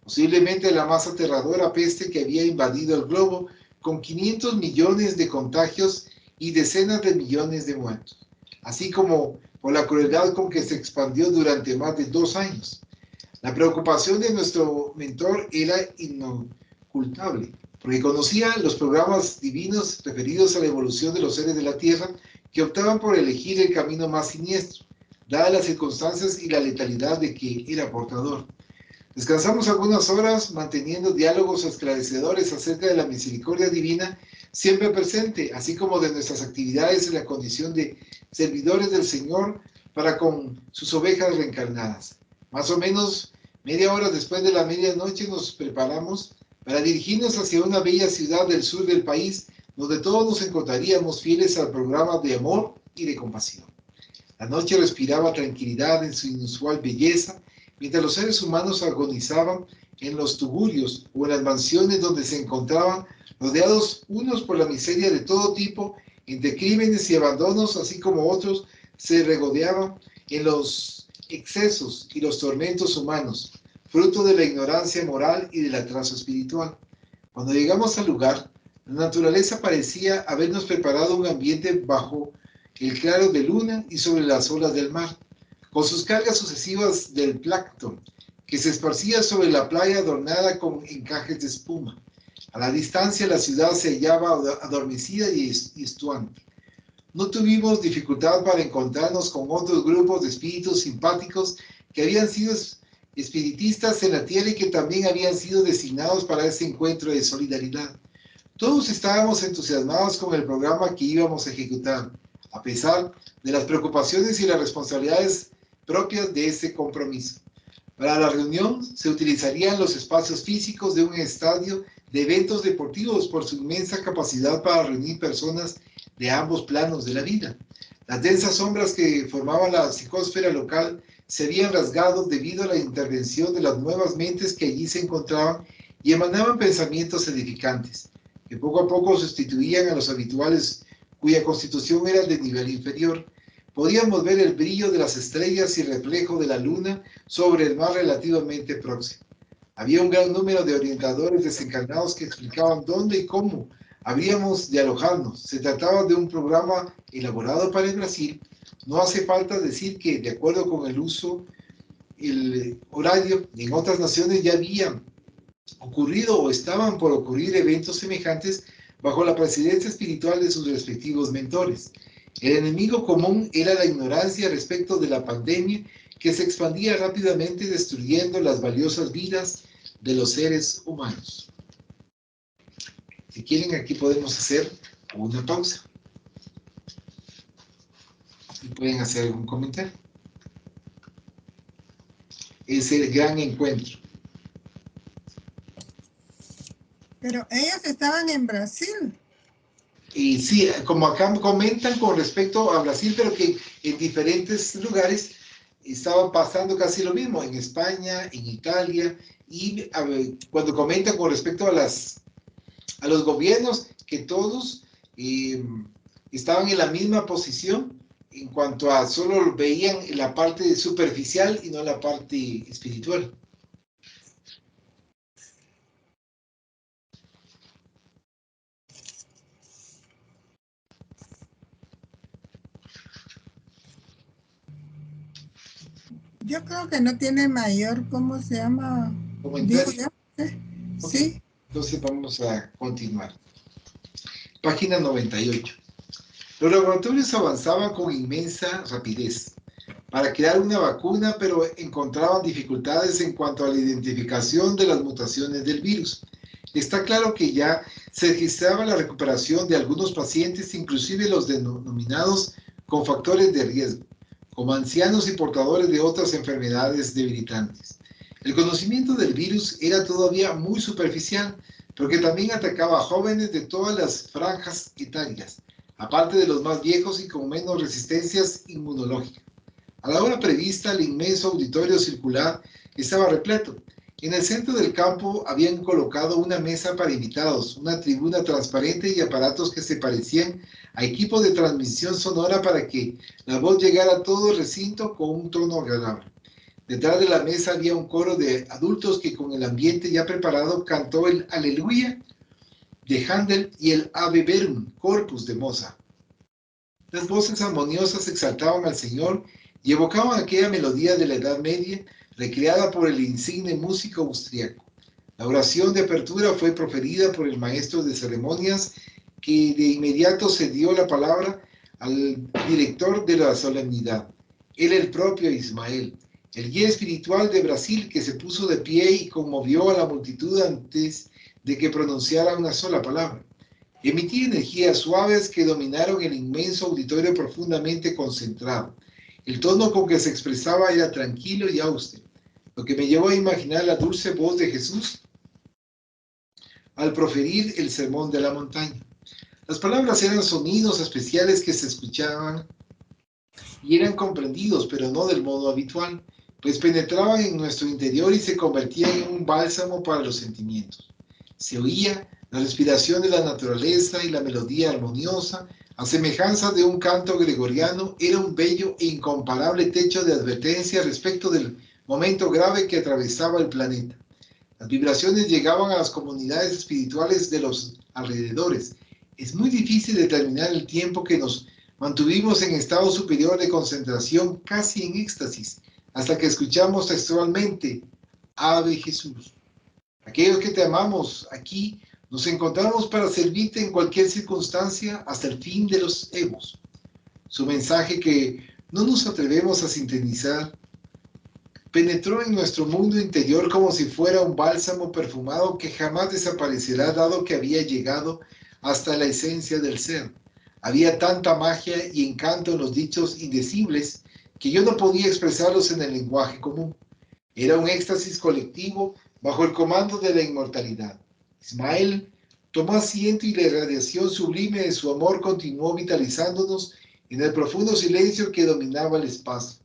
posiblemente la más aterradora peste que había invadido el globo, con 500 millones de contagios y decenas de millones de muertos, así como por la crueldad con que se expandió durante más de 2 años. La preocupación de nuestro mentor era inocultable, porque conocía los programas divinos referidos a la evolución de los seres de la Tierra que optaban por elegir el camino más siniestro, dadas las circunstancias y la letalidad de que era portador. Descansamos algunas horas manteniendo diálogos esclarecedores acerca de la misericordia divina siempre presente, así como de nuestras actividades en la condición de servidores del Señor para con sus ovejas reencarnadas. Más o menos media hora después de la medianoche nos preparamos para dirigirnos hacia una bella ciudad del sur del país, donde todos nos encontraríamos fieles al programa de amor y de compasión. La noche respiraba tranquilidad en su inusual belleza, mientras los seres humanos agonizaban en los tugurios o en las mansiones donde se encontraban rodeados unos por la miseria de todo tipo, entre crímenes y abandonos, así como otros se regodeaban en los excesos y los tormentos humanos, fruto de la ignorancia moral y del atraso espiritual. Cuando llegamos al lugar, la naturaleza parecía habernos preparado un ambiente bajo el claro de luna y sobre las olas del mar, con sus cargas sucesivas del plancton, que se esparcía sobre la playa adornada con encajes de espuma. A la distancia la ciudad se hallaba adormecida y estuante. No tuvimos dificultad para encontrarnos con otros grupos de espíritus simpáticos que habían sido espiritistas en la tierra y que también habían sido designados para ese encuentro de solidaridad. Todos estábamos entusiasmados con el programa que íbamos a ejecutar, a pesar de las preocupaciones y las responsabilidades propias de ese compromiso. Para la reunión se utilizarían los espacios físicos de un estadio de eventos deportivos por su inmensa capacidad para reunir personas de ambos planos de la vida. Las densas sombras que formaban la psicosfera local se habían rasgado debido a la intervención de las nuevas mentes que allí se encontraban y emanaban pensamientos edificantes, que poco a poco sustituían a los habituales cuya constitución era de nivel inferior. Podíamos ver el brillo de las estrellas y reflejo de la luna sobre el mar relativamente próximo. Había un gran número de orientadores desencarnados que explicaban dónde y cómo habríamos de alojarnos. Se trataba de un programa elaborado para el Brasil. No hace falta decir que, de acuerdo con el horario, en otras naciones ya habían ocurrido o estaban por ocurrir eventos semejantes bajo la presidencia espiritual de sus respectivos mentores. El enemigo común era la ignorancia respecto de la pandemia que se expandía rápidamente destruyendo las valiosas vidas de los seres humanos. Si quieren, aquí podemos hacer una pausa. Y pueden hacer algún comentario. Es el gran encuentro. Pero ellos estaban en Brasil. Y sí, como acá comentan con respecto a Brasil, pero que en diferentes lugares estaba pasando casi lo mismo, en España, en Italia, y cuando comentan con respecto a los gobiernos, que todos estaban en la misma posición en cuanto a solo veían la parte superficial y no la parte espiritual. Yo creo que no tiene mayor, ¿cómo se llama? Digo Comentario. yo. Okay. Sí. Entonces vamos a continuar. Página 98. Los laboratorios avanzaban con inmensa rapidez para crear una vacuna, pero encontraban dificultades en cuanto a la identificación de las mutaciones del virus. Está claro que ya se registraba la recuperación de algunos pacientes, inclusive los denominados con factores de riesgo, como ancianos y portadores de otras enfermedades debilitantes. El conocimiento del virus era todavía muy superficial, porque también atacaba a jóvenes de todas las franjas etarias, aparte de los más viejos y con menos resistencias inmunológicas. A la hora prevista, el inmenso auditorio circular estaba repleto. En el centro del campo habían colocado una mesa para invitados, una tribuna transparente y aparatos que se parecían a equipos de transmisión sonora para que la voz llegara a todo el recinto con un tono agradable. Detrás de la mesa había un coro de adultos que con el ambiente ya preparado cantó el Aleluya de Handel y el Ave Verum Corpus de Mozart. Las voces armoniosas exaltaban al Señor y evocaban aquella melodía de la Edad Media recreada por el insigne músico austriaco. La oración de apertura fue proferida por el maestro de ceremonias, que de inmediato cedió la palabra al director de la solemnidad. Era el propio Ismael, el guía espiritual de Brasil, que se puso de pie y conmovió a la multitud antes de que pronunciara una sola palabra. Emitía energías suaves que dominaron el inmenso auditorio profundamente concentrado. El tono con que se expresaba era tranquilo y austero, lo que me llevó a imaginar la dulce voz de Jesús al proferir el sermón de la montaña. Las palabras eran sonidos especiales que se escuchaban y eran comprendidos, pero no del modo habitual, pues penetraban en nuestro interior y se convertían en un bálsamo para los sentimientos. Se oía la respiración de la naturaleza y la melodía armoniosa, a semejanza de un canto gregoriano, era un bello e incomparable techo de advertencia respecto del momento grave que atravesaba el planeta. Las vibraciones llegaban a las comunidades espirituales de los alrededores. Es muy difícil determinar el tiempo que nos mantuvimos en estado superior de concentración, casi en éxtasis, hasta que escuchamos textualmente: Ave Jesús. Aquellos que te amamos aquí, nos encontramos para servirte en cualquier circunstancia hasta el fin de los eos. Su mensaje, que no nos atrevemos a sintetizar, penetró en nuestro mundo interior como si fuera un bálsamo perfumado que jamás desaparecerá, dado que había llegado hasta la esencia del ser. Había tanta magia y encanto en los dichos indecibles que yo no podía expresarlos en el lenguaje común. Era un éxtasis colectivo bajo el comando de la inmortalidad. Ismael tomó asiento y la irradiación sublime de su amor continuó vitalizándonos en el profundo silencio que dominaba el espacio.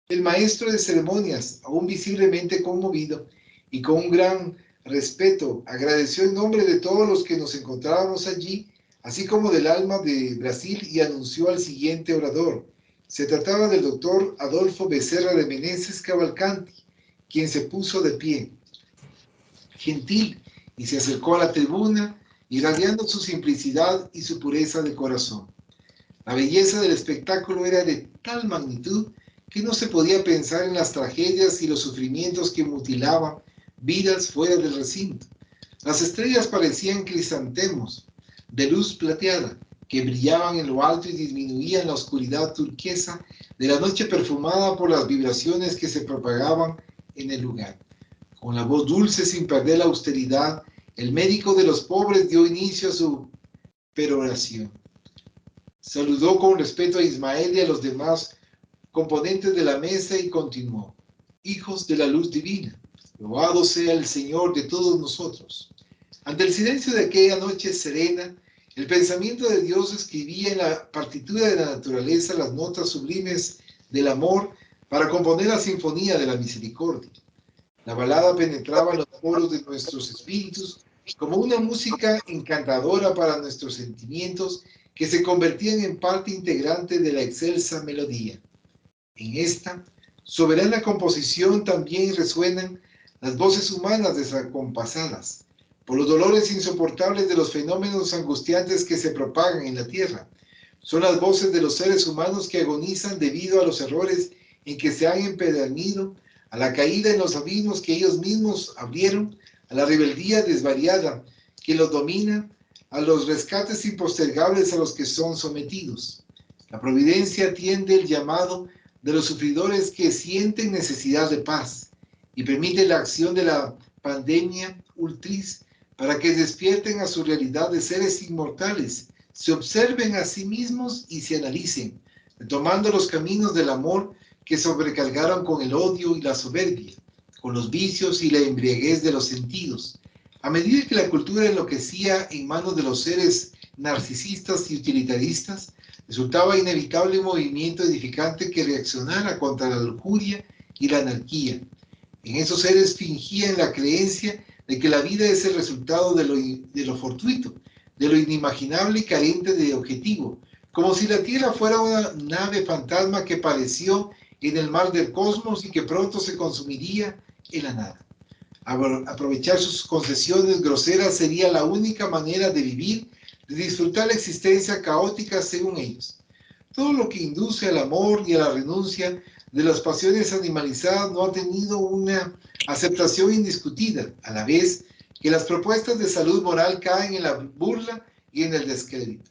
El maestro de ceremonias, aún visiblemente conmovido y con un gran respeto, agradeció en nombre de todos los que nos encontrábamos allí, así como del alma de Brasil, y anunció al siguiente orador. Se trataba del doctor Adolfo Becerra de Meneses Cavalcanti, quien se puso de pie, gentil, y se acercó a la tribuna, irradiando su simplicidad y su pureza de corazón. La belleza del espectáculo era de tal magnitud que no se podía pensar en las tragedias y los sufrimientos que mutilaban vidas fuera del recinto. Las estrellas parecían crisantemos de luz plateada que brillaban en lo alto y disminuían la oscuridad turquesa de la noche, perfumada por las vibraciones que se propagaban en el lugar. Con la voz dulce, sin perder la austeridad, el médico de los pobres dio inicio a su peroración. Saludó con respeto a Ismael y a los demás componentes de la mesa y continuó: hijos de la luz divina, loado sea el Señor de todos nosotros. Ante el silencio de aquella noche serena, el pensamiento de Dios escribía en la partitura de la naturaleza las notas sublimes del amor para componer la sinfonía de la misericordia. La balada penetraba en los poros de nuestros espíritus como una música encantadora para nuestros sentimientos, que se convertían en parte integrante de la excelsa melodía. En esta soberana composición también resuenan las voces humanas desacompasadas por los dolores insoportables de los fenómenos angustiantes que se propagan en la tierra. Son las voces de los seres humanos que agonizan debido a los errores en que se han empedernido, a la caída en los abismos que ellos mismos abrieron, a la rebeldía desvariada que los domina, a los rescates impostergables a los que son sometidos. La providencia atiende el llamado de los sufridores que sienten necesidad de paz y permite la acción de la pandemia ultris para que despierten a su realidad de seres inmortales, se observen a sí mismos y se analicen, retomando los caminos del amor que sobrecargaron con el odio y la soberbia, con los vicios y la embriaguez de los sentidos. A medida que la cultura enloquecía en manos de los seres narcisistas y utilitaristas, resultaba inevitable un movimiento edificante que reaccionara contra la lujuria y la anarquía. En esos seres fingían la creencia de que la vida es el resultado de lo fortuito, de lo inimaginable y carente de objetivo, como si la Tierra fuera una nave fantasma que pareció en el mar del cosmos y que pronto se consumiría en la nada. Aprovechar sus concesiones groseras sería la única manera de vivir, de disfrutar la existencia caótica según ellos. Todo lo que induce al amor y a la renuncia de las pasiones animalizadas no ha tenido una aceptación indiscutida, a la vez que las propuestas de salud moral caen en la burla y en el descrédito.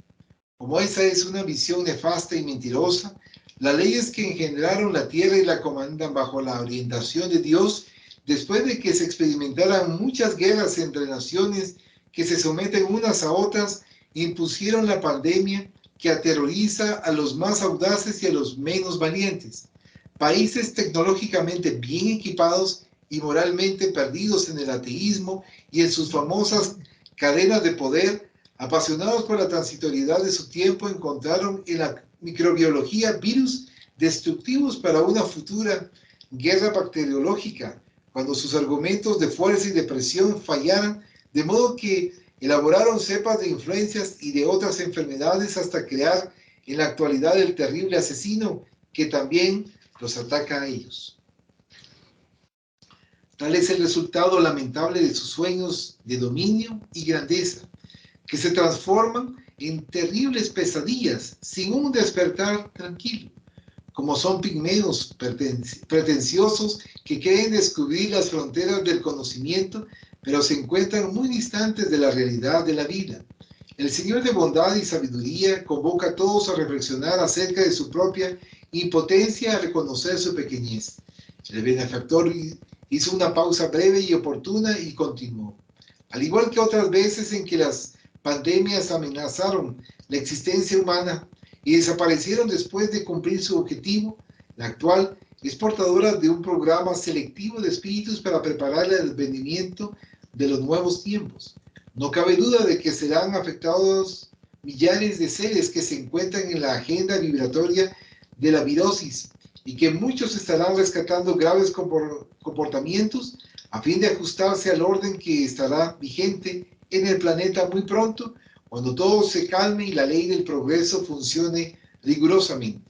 Como esa es una visión nefasta y mentirosa, las leyes que engendraron la tierra y la comandan bajo la orientación de Dios, después de que se experimentaran muchas guerras entre naciones que se someten unas a otras, impusieron la pandemia que aterroriza a los más audaces y a los menos valientes. Países tecnológicamente bien equipados y moralmente perdidos en el ateísmo y en sus famosas cadenas de poder, apasionados por la transitoriedad de su tiempo, encontraron en la microbiología virus destructivos para una futura guerra bacteriológica. Cuando sus argumentos de fuerza y de presión fallaran, de modo que elaboraron cepas de influencias y de otras enfermedades hasta crear en la actualidad el terrible asesino que también los ataca a ellos. Tal es el resultado lamentable de sus sueños de dominio y grandeza, que se transforman en terribles pesadillas sin un despertar tranquilo, como son pigmeos pretenciosos que creen descubrir las fronteras del conocimiento, pero se encuentran muy distantes de la realidad de la vida. El Señor de bondad y sabiduría convoca a todos a reflexionar acerca de su propia impotencia, a reconocer su pequeñez. El benefactor hizo una pausa breve y oportuna y continuó. Al igual que otras veces en que las pandemias amenazaron la existencia humana y desaparecieron después de cumplir su objetivo, la actual es portadora de un programa selectivo de espíritus para preparar el advenimiento de los nuevos tiempos. No cabe duda de que serán afectados millares de seres que se encuentran en la agenda vibratoria de la virosis y que muchos estarán rescatando graves comportamientos a fin de ajustarse al orden que estará vigente en el planeta muy pronto, cuando todo se calme y la ley del progreso funcione rigurosamente.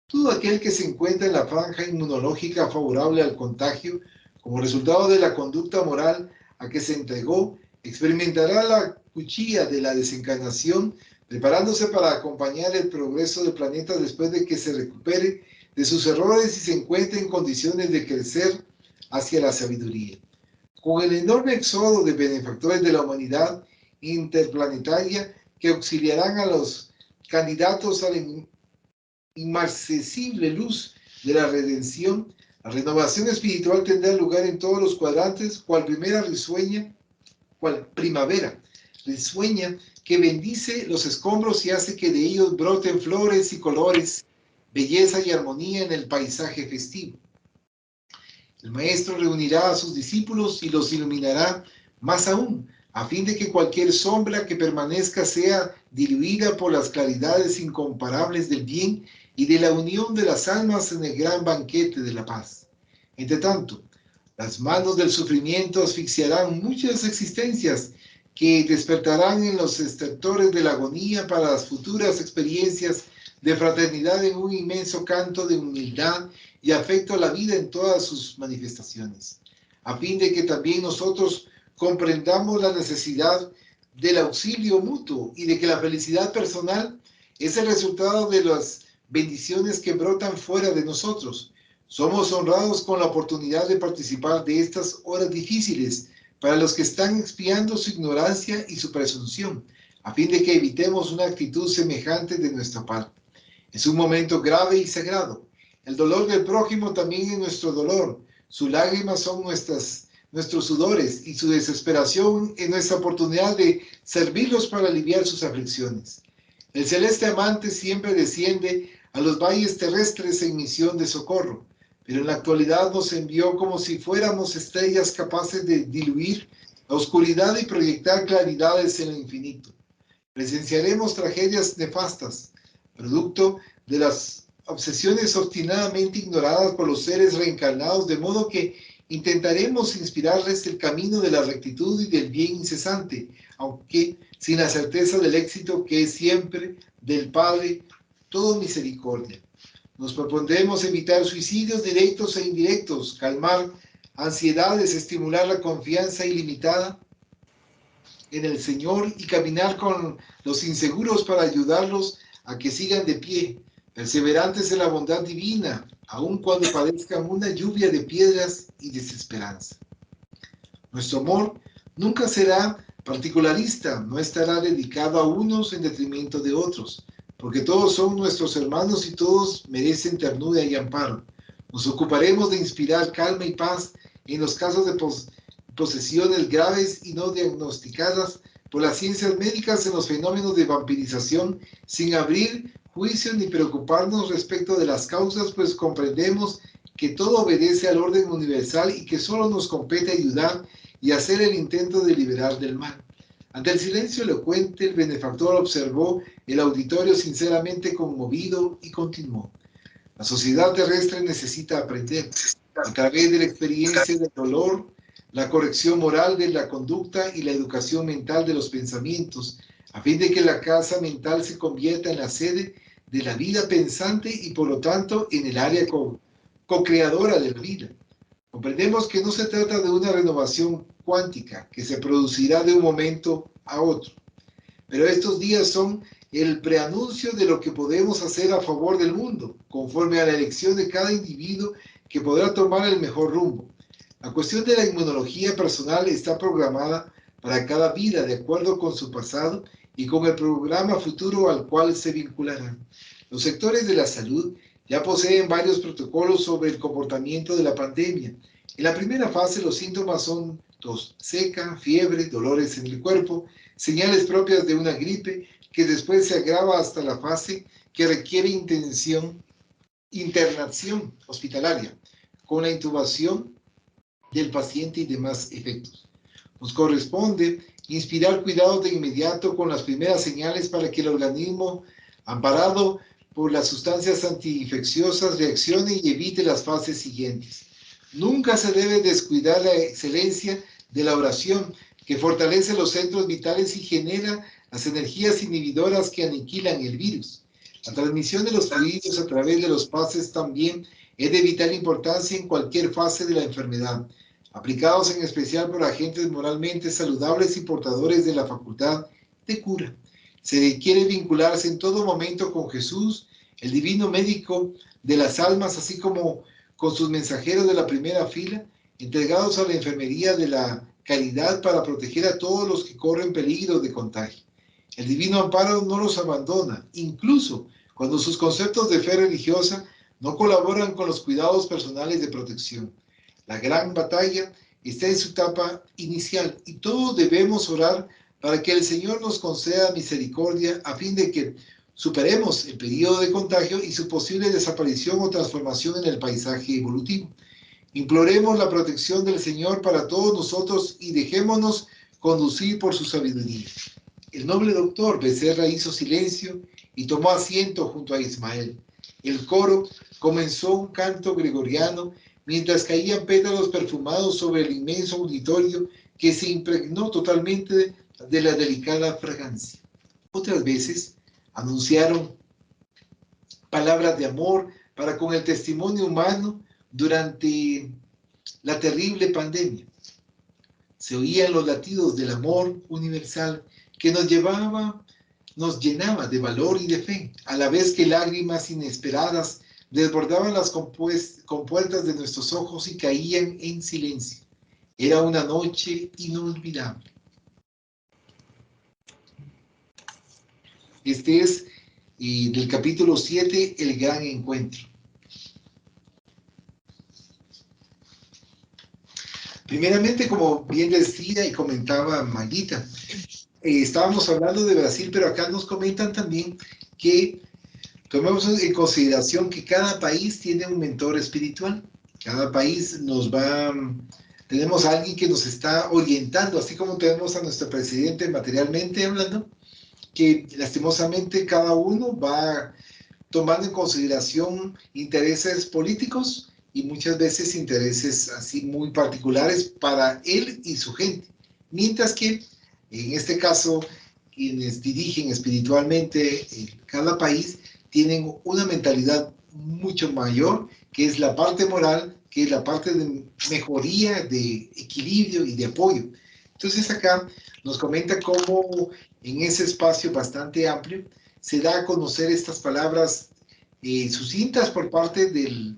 Todo aquel que se encuentra en la franja inmunológica favorable al contagio, como resultado de la conducta moral a que se entregó, experimentará la cuchilla de la desencarnación, preparándose para acompañar el progreso del planeta después de que se recupere de sus errores y se encuentre en condiciones de crecer hacia la sabiduría. Con el enorme éxodo de benefactores de la humanidad interplanetaria que auxiliarán a los candidatos a la inmarcesible luz de la redención, la renovación espiritual tendrá lugar en todos los cuadrantes, cual primavera risueña que bendice los escombros y hace que de ellos broten flores y colores, belleza y armonía en el paisaje festivo. El Maestro reunirá a sus discípulos y los iluminará más aún, a fin de que cualquier sombra que permanezca sea diluida por las claridades incomparables del bien y de la unión de las almas en el gran banquete de la paz. Entre tanto, las manos del sufrimiento asfixiarán muchas existencias que despertarán en los estertores de la agonía para las futuras experiencias de fraternidad en un inmenso canto de humildad y afecto a la vida en todas sus manifestaciones, a fin de que también nosotros comprendamos la necesidad del auxilio mutuo y de que la felicidad personal es el resultado de las bendiciones que brotan fuera de nosotros. Somos honrados con la oportunidad de participar de estas horas difíciles para los que están expiando su ignorancia y su presunción, a fin de que evitemos una actitud semejante de nuestra parte. Es un momento grave y sagrado. El dolor del prójimo también es nuestro dolor. Sus lágrimas son nuestros sudores y su desesperación es nuestra oportunidad de servirlos para aliviar sus aflicciones. El celeste amante siempre desciende a los valles terrestres en misión de socorro, pero en la actualidad nos envió como si fuéramos estrellas capaces de diluir la oscuridad y proyectar claridades en el infinito. Presenciaremos tragedias nefastas, producto de las obsesiones obstinadamente ignoradas por los seres reencarnados, de modo que intentaremos inspirarles el camino de la rectitud y del bien incesante, aunque sin la certeza del éxito que es siempre del Padre, todo misericordia. Nos propondremos evitar suicidios directos e indirectos, calmar ansiedades, estimular la confianza ilimitada en el Señor y caminar con los inseguros para ayudarlos a que sigan de pie, perseverantes en la bondad divina, aun cuando padezcan una lluvia de piedras y desesperanza. Nuestro amor nunca será particularista, no estará dedicado a unos en detrimento de otros, porque todos son nuestros hermanos y todos merecen ternura y amparo. Nos ocuparemos de inspirar calma y paz en los casos de posesiones graves y no diagnosticadas por las ciencias médicas en los fenómenos de vampirización, sin abrir juicio ni preocuparnos respecto de las causas, pues comprendemos que todo obedece al orden universal y que solo nos compete ayudar y hacer el intento de liberar del mal. Ante el silencio elocuente, el benefactor observó el auditorio sinceramente conmovido y continuó. La sociedad terrestre necesita aprender, a través de la experiencia del dolor, la corrección moral de la conducta y la educación mental de los pensamientos, a fin de que la casa mental se convierta en la sede de la vida pensante y por lo tanto en el área co-creadora de la vida. Comprendemos que no se trata de una renovación cuántica que se producirá de un momento a otro, pero estos días son el preanuncio de lo que podemos hacer a favor del mundo, conforme a la elección de cada individuo que podrá tomar el mejor rumbo. La cuestión de la inmunología personal está programada para cada vida de acuerdo con su pasado y con el programa futuro al cual se vincularán. Los sectores de la salud ya poseen varios protocolos sobre el comportamiento de la pandemia. En la primera fase los síntomas son tos seca, fiebre, dolores en el cuerpo, señales propias de una gripe que después se agrava hasta la fase que requiere internación hospitalaria, con la intubación del paciente y demás efectos. Nos corresponde inspirar cuidados de inmediato con las primeras señales para que el organismo, amparado por las sustancias antiinfecciosas, reaccione y evite las fases siguientes. Nunca se debe descuidar la excelencia de la oración, que fortalece los centros vitales y genera las energías inhibidoras que aniquilan el virus. La transmisión de los fluidos a través de los pases también es de vital importancia en cualquier fase de la enfermedad, aplicados en especial por agentes moralmente saludables y portadores de la facultad de cura. Se requiere vincularse en todo momento con Jesús, el divino médico de las almas, así como con sus mensajeros de la primera fila, entregados a la enfermería de la caridad para proteger a todos los que corren peligro de contagio. El divino amparo no los abandona, incluso cuando sus conceptos de fe religiosa no colaboran con los cuidados personales de protección. La gran batalla está en su etapa inicial y todos debemos orar para que el Señor nos conceda misericordia a fin de que superemos el periodo de contagio y su posible desaparición o transformación en el paisaje evolutivo. Imploremos la protección del Señor para todos nosotros y dejémonos conducir por su sabiduría. El noble doctor Becerra hizo silencio y tomó asiento junto a Ismael. El coro comenzó un canto gregoriano mientras caían pétalos perfumados sobre el inmenso auditorio que se impregnó totalmente de la delicada fragancia. Otras veces anunciaron palabras de amor para con el testimonio humano durante la terrible pandemia. Se oían los latidos del amor universal que nos llenaba de valor y de fe, a la vez que lágrimas inesperadas desbordaban las compuertas de nuestros ojos y caían en silencio. Era una noche inolvidable. Este es del capítulo 7, El Gran Encuentro. Primeramente, como bien decía y comentaba Maguita, estábamos hablando de Brasil, pero acá nos comentan también que tomemos en consideración que cada país tiene un mentor espiritual. Cada país tenemos a alguien que nos está orientando, así como tenemos a nuestro presidente materialmente hablando, que lastimosamente cada uno va tomando en consideración intereses políticos y muchas veces intereses así muy particulares para él y su gente. Mientras que, en este caso, quienes dirigen espiritualmente cada país tienen una mentalidad mucho mayor, que es la parte moral, que es la parte de mejoría, de equilibrio y de apoyo. Entonces acá nos comenta cómo en ese espacio bastante amplio se da a conocer estas palabras sucintas por parte de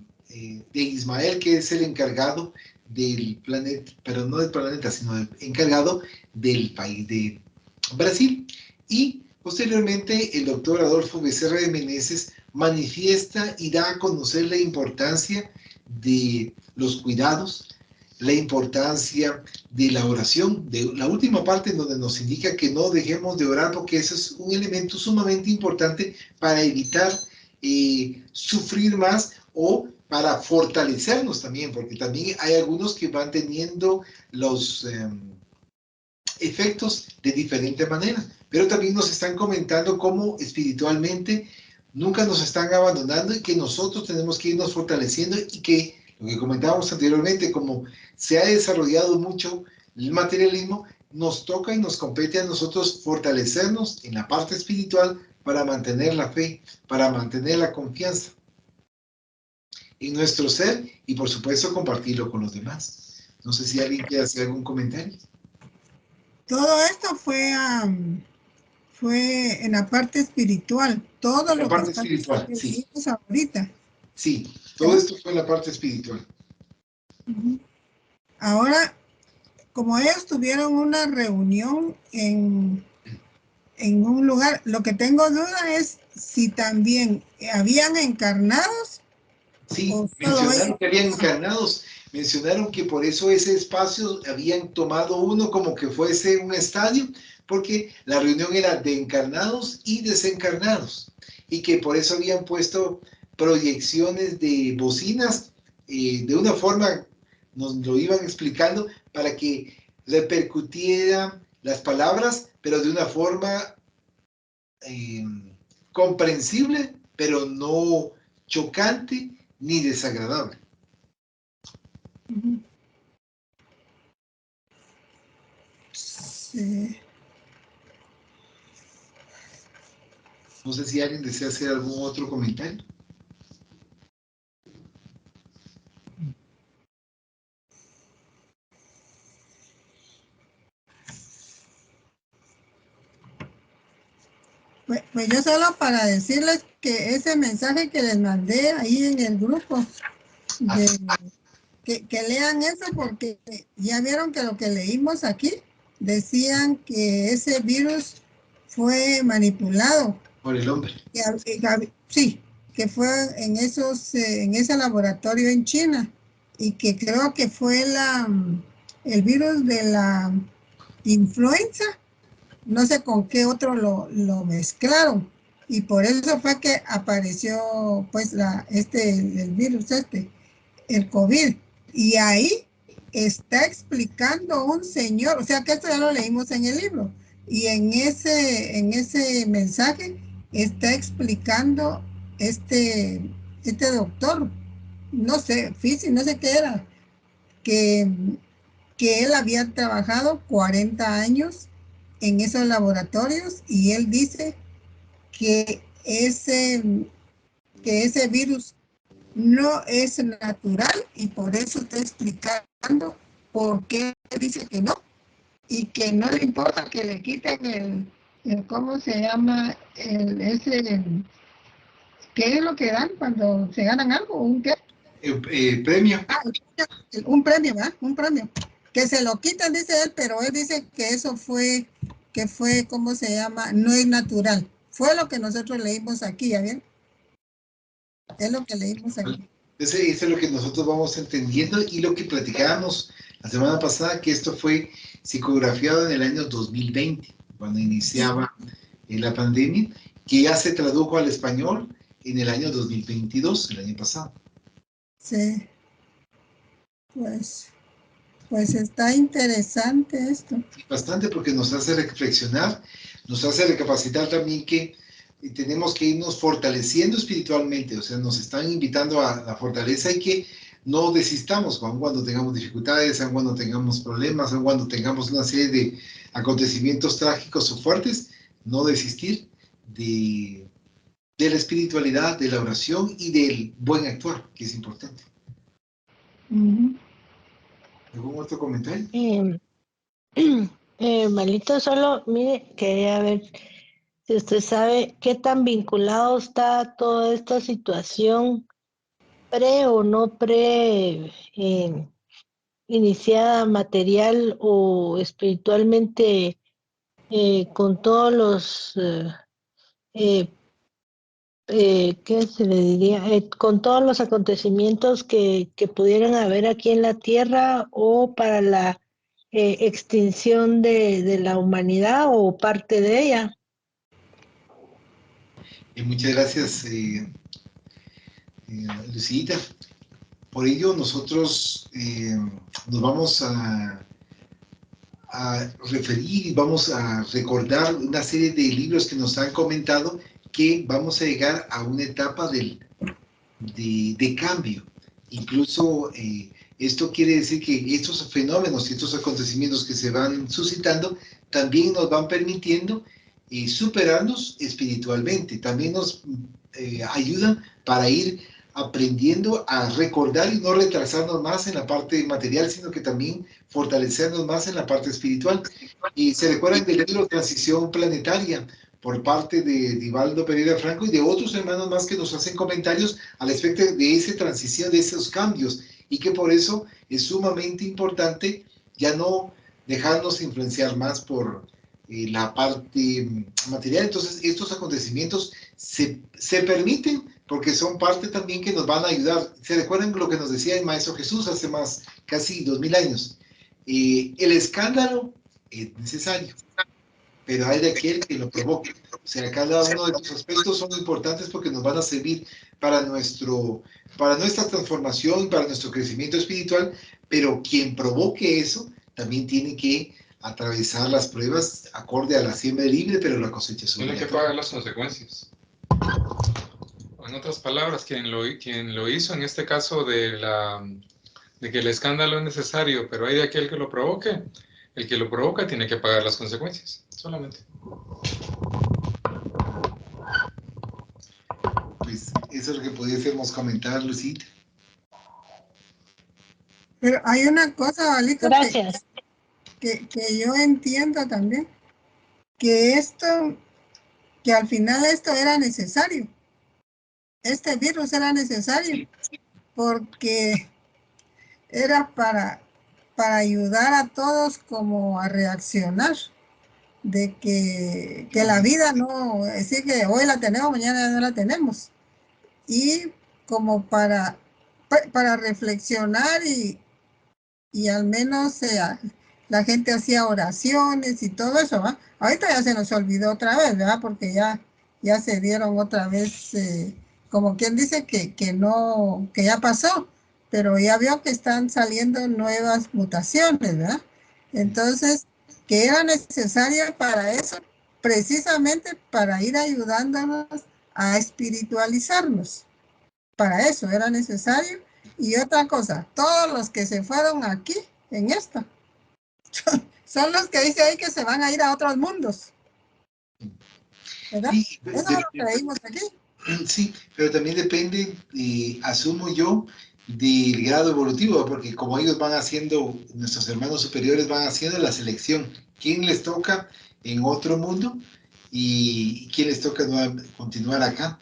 Ismael, que es el encargado del planeta, pero no del planeta, sino el encargado del país de Brasil. Y posteriormente el doctor Adolfo Becerra de Meneses manifiesta y da a conocer la importancia de los cuidados, la importancia de la oración, de la última parte en donde nos indica que no dejemos de orar porque eso es un elemento sumamente importante para evitar sufrir más o para fortalecernos también, porque también hay algunos que van teniendo los efectos de diferente manera, pero también nos están comentando cómo espiritualmente nunca nos están abandonando y que nosotros tenemos que irnos fortaleciendo y que Lo que comentábamos anteriormente, como se ha desarrollado mucho el materialismo, nos toca y nos compete a nosotros fortalecernos en la parte espiritual para mantener la fe, para mantener la confianza en nuestro ser y por supuesto compartirlo con los demás. No sé si alguien quiere hacer algún comentario. Todo esto fue en la parte espiritual, todo La lo que parte está espiritual, que sí. vimos ahorita. Sí, todo esto fue en la parte espiritual. Ahora, como ellos tuvieron una reunión en un lugar, lo que tengo duda es si también habían encarnados. Sí, mencionaron que habían encarnados, mencionaron que por eso ese espacio habían tomado uno como que fuese un estadio, porque la reunión era de encarnados y desencarnados, y que por eso habían puesto proyecciones de bocinas de una forma, nos lo iban explicando, para que repercutieran las palabras, pero de una forma eh, comprensible, pero no chocante ni desagradable. Sí. No sé si alguien desea hacer algún otro comentario. Pues yo solo para decirles que ese mensaje que les mandé ahí en el grupo, que lean eso porque ya vieron que lo que leímos aquí, decían que ese virus fue manipulado. Por el hombre. Sí, que fue en ese laboratorio en China y que creo que fue el virus de la influenza, no sé con qué otro lo mezclaron y por eso fue que apareció pues el virus el COVID. Y ahí está explicando un señor, o sea que esto ya lo leímos en el libro, y en ese mensaje está explicando este doctor, no sé, físico, no sé qué era, que, que él había trabajado 40 años en esos laboratorios y él dice que ese virus no es natural y por eso está explicando por qué dice que no y que no le importa que le quiten ¿cómo se llama? ¿Qué es lo que dan cuando se ganan algo? ¿Un qué? Premio. Un premio, ¿verdad? Un premio. Que se lo quitan, dice él, pero él dice que eso fue, ¿cómo se llama? No es natural. Fue lo que nosotros leímos aquí, ¿ya bien? Es lo que leímos aquí. Eso es lo que nosotros vamos entendiendo y lo que platicábamos la semana pasada, que esto fue psicografiado en el año 2020, cuando iniciaba la pandemia, que ya se tradujo al español en el año 2022, el año pasado. Sí, pues está interesante esto. Bastante porque nos hace reflexionar, nos hace recapacitar también que tenemos que irnos fortaleciendo espiritualmente, o sea, nos están invitando a la fortaleza y que no desistamos, aun cuando tengamos dificultades, aun cuando tengamos problemas, aun cuando tengamos una serie de acontecimientos trágicos o fuertes, no desistir de la espiritualidad, de la oración y del buen actuar, que es importante. ¿Algún otro comentario? Malito, solo, mire, quería ver si usted sabe qué tan vinculado está toda esta situación pre o no pre iniciada material o espiritualmente con todos los ¿qué se le diría? Con todos los acontecimientos que pudieran haber aquí en la Tierra o para la extinción de la humanidad o parte de ella. Muchas gracias, Lucita. Por ello, nosotros nos vamos a referir y vamos a recordar una serie de libros que nos han comentado que vamos a llegar a una etapa de cambio, Incluso esto quiere decir que estos fenómenos y estos acontecimientos que se van suscitando también nos van permitiendo superarnos espiritualmente, también nos ayudan para ir aprendiendo a recordar y no retrasarnos más en la parte material, sino que también fortalecernos más en la parte espiritual. Y se recuerdan del libro Transición Planetaria por parte de Divaldo Pereira Franco y de otros hermanos más que nos hacen comentarios al respecto de esa transición, de esos cambios, y que por eso es sumamente importante ya no dejarnos influenciar más por la parte material. Entonces, estos acontecimientos se permiten porque son parte también que nos van a ayudar. ¿Se recuerdan lo que nos decía el Maestro Jesús hace más, casi 2000 años? El escándalo es necesario, pero hay de aquel que lo provoque. O sea, cada uno de estos aspectos son importantes porque nos van a servir para nuestra transformación, para nuestro crecimiento espiritual, pero quien provoque eso también tiene que atravesar las pruebas acorde a la siembra libre, pero la cosecha es Tiene que pagar las consecuencias. En otras palabras, quien lo hizo en este caso de que el escándalo es necesario, pero hay de aquel que lo provoque, el que lo provoca tiene que pagar las consecuencias, solamente. Pues eso es lo que pudiésemos comentar, Lucita. Pero hay una cosa, Valito, Gracias. que yo entiendo también, que al final esto era necesario. Este virus era necesario porque era para ayudar a todos como a reaccionar de que la vida no, es decir, que hoy la tenemos, mañana no la tenemos. Y como para reflexionar y al menos la gente hacía oraciones y todo eso, ¿va? Ahorita ya se nos olvidó otra vez, ¿verdad? Porque ya se dieron otra vez, como quien dice que no, que ya pasó, pero ya vio que están saliendo nuevas mutaciones, ¿verdad? Entonces, que era necesario para eso, precisamente para ir ayudándonos a espiritualizarnos. Para eso era necesario. Y otra cosa, todos los que se fueron aquí, en esto, son los que dice ahí que se van a ir a otros mundos. ¿Verdad? Sí, Eso lo creímos aquí. sí, pero también depende, asumo yo, del grado evolutivo, porque como ellos van haciendo, nuestros hermanos superiores van haciendo la selección, quién les toca en otro mundo y quién les toca continuar acá.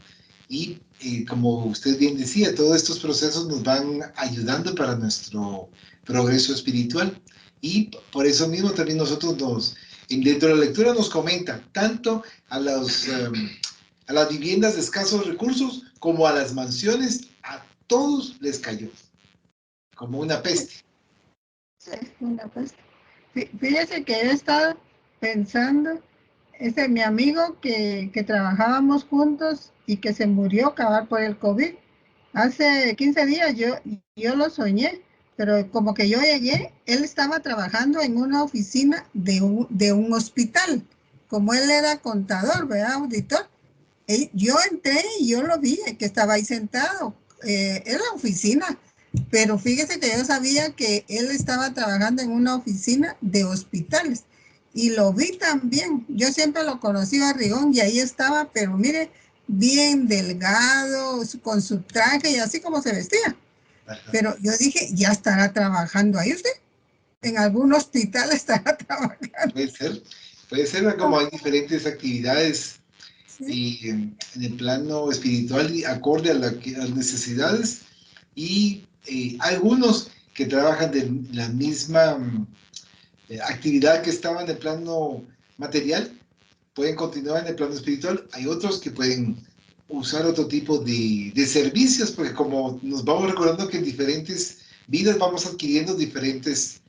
Y como usted bien decía, todos estos procesos nos van ayudando para nuestro progreso espiritual. Y por eso mismo también nosotros dentro de la lectura nos comenta tanto a las viviendas de escasos recursos como a las mansiones, a todos les cayó como una peste. Sí, una peste. Fíjese que he estado pensando, mi amigo que trabajábamos juntos y que se murió acabar por el COVID. Hace 15 días yo lo soñé, pero como que yo llegué, él estaba trabajando en una oficina de un hospital. Como él era contador, ¿verdad? Auditor. Yo entré y yo lo vi, que estaba ahí sentado en la oficina. Pero fíjese que yo sabía que él estaba trabajando en una oficina de hospitales. Y lo vi también. Yo siempre lo conocí a Rigón y ahí estaba, pero mire, bien delgado, con su traje y así como se vestía. Pero yo dije, ya estará trabajando ahí usted. En algún hospital estará trabajando. Puede ser como hay diferentes actividades Sí. y en el plano espiritual acorde a las necesidades y algunos que trabajan de la misma actividad que estaban en el plano material pueden continuar en el plano espiritual. Hay otros que pueden usar otro tipo de servicios, porque como nos vamos recordando que en diferentes vidas vamos adquiriendo diferentes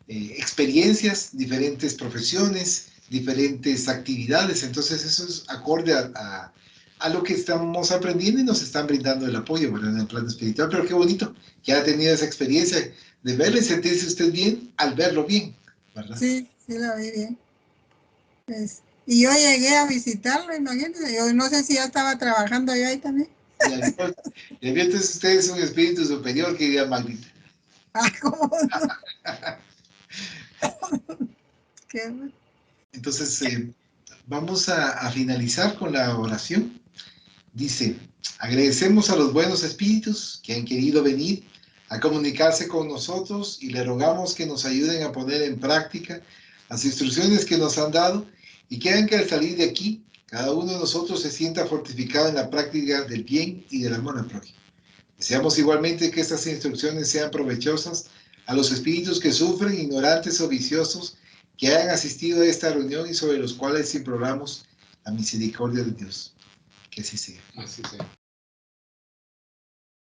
experiencias, diferentes profesiones, diferentes actividades. Entonces eso es acorde a lo que estamos aprendiendo y nos están brindando el apoyo, ¿verdad? En el plano espiritual. Pero qué bonito que ha tenido esa experiencia de verlo y sentirse usted bien al verlo bien, ¿verdad? Sí, sí lo vi bien. Y yo llegué a visitarlo, imagínense, yo no sé si ya estaba trabajando yo ahí también. Y había entonces ustedes un espíritu superior que diría Magrita. Ah, ¿cómo no? ¿Qué? Entonces, vamos a finalizar con la oración. Dice, agradecemos a los buenos espíritus que han querido venir a comunicarse con nosotros y le rogamos que nos ayuden a poner en práctica las instrucciones que nos han dado y que hagan que al salir de aquí, cada uno de nosotros se sienta fortificado en la práctica del bien y del amor al prójimo. Deseamos igualmente que estas instrucciones sean provechosas a los espíritus que sufren, ignorantes o viciosos, que hayan asistido a esta reunión y sobre los cuales imploramos la misericordia de Dios. Que así sea. Así sea.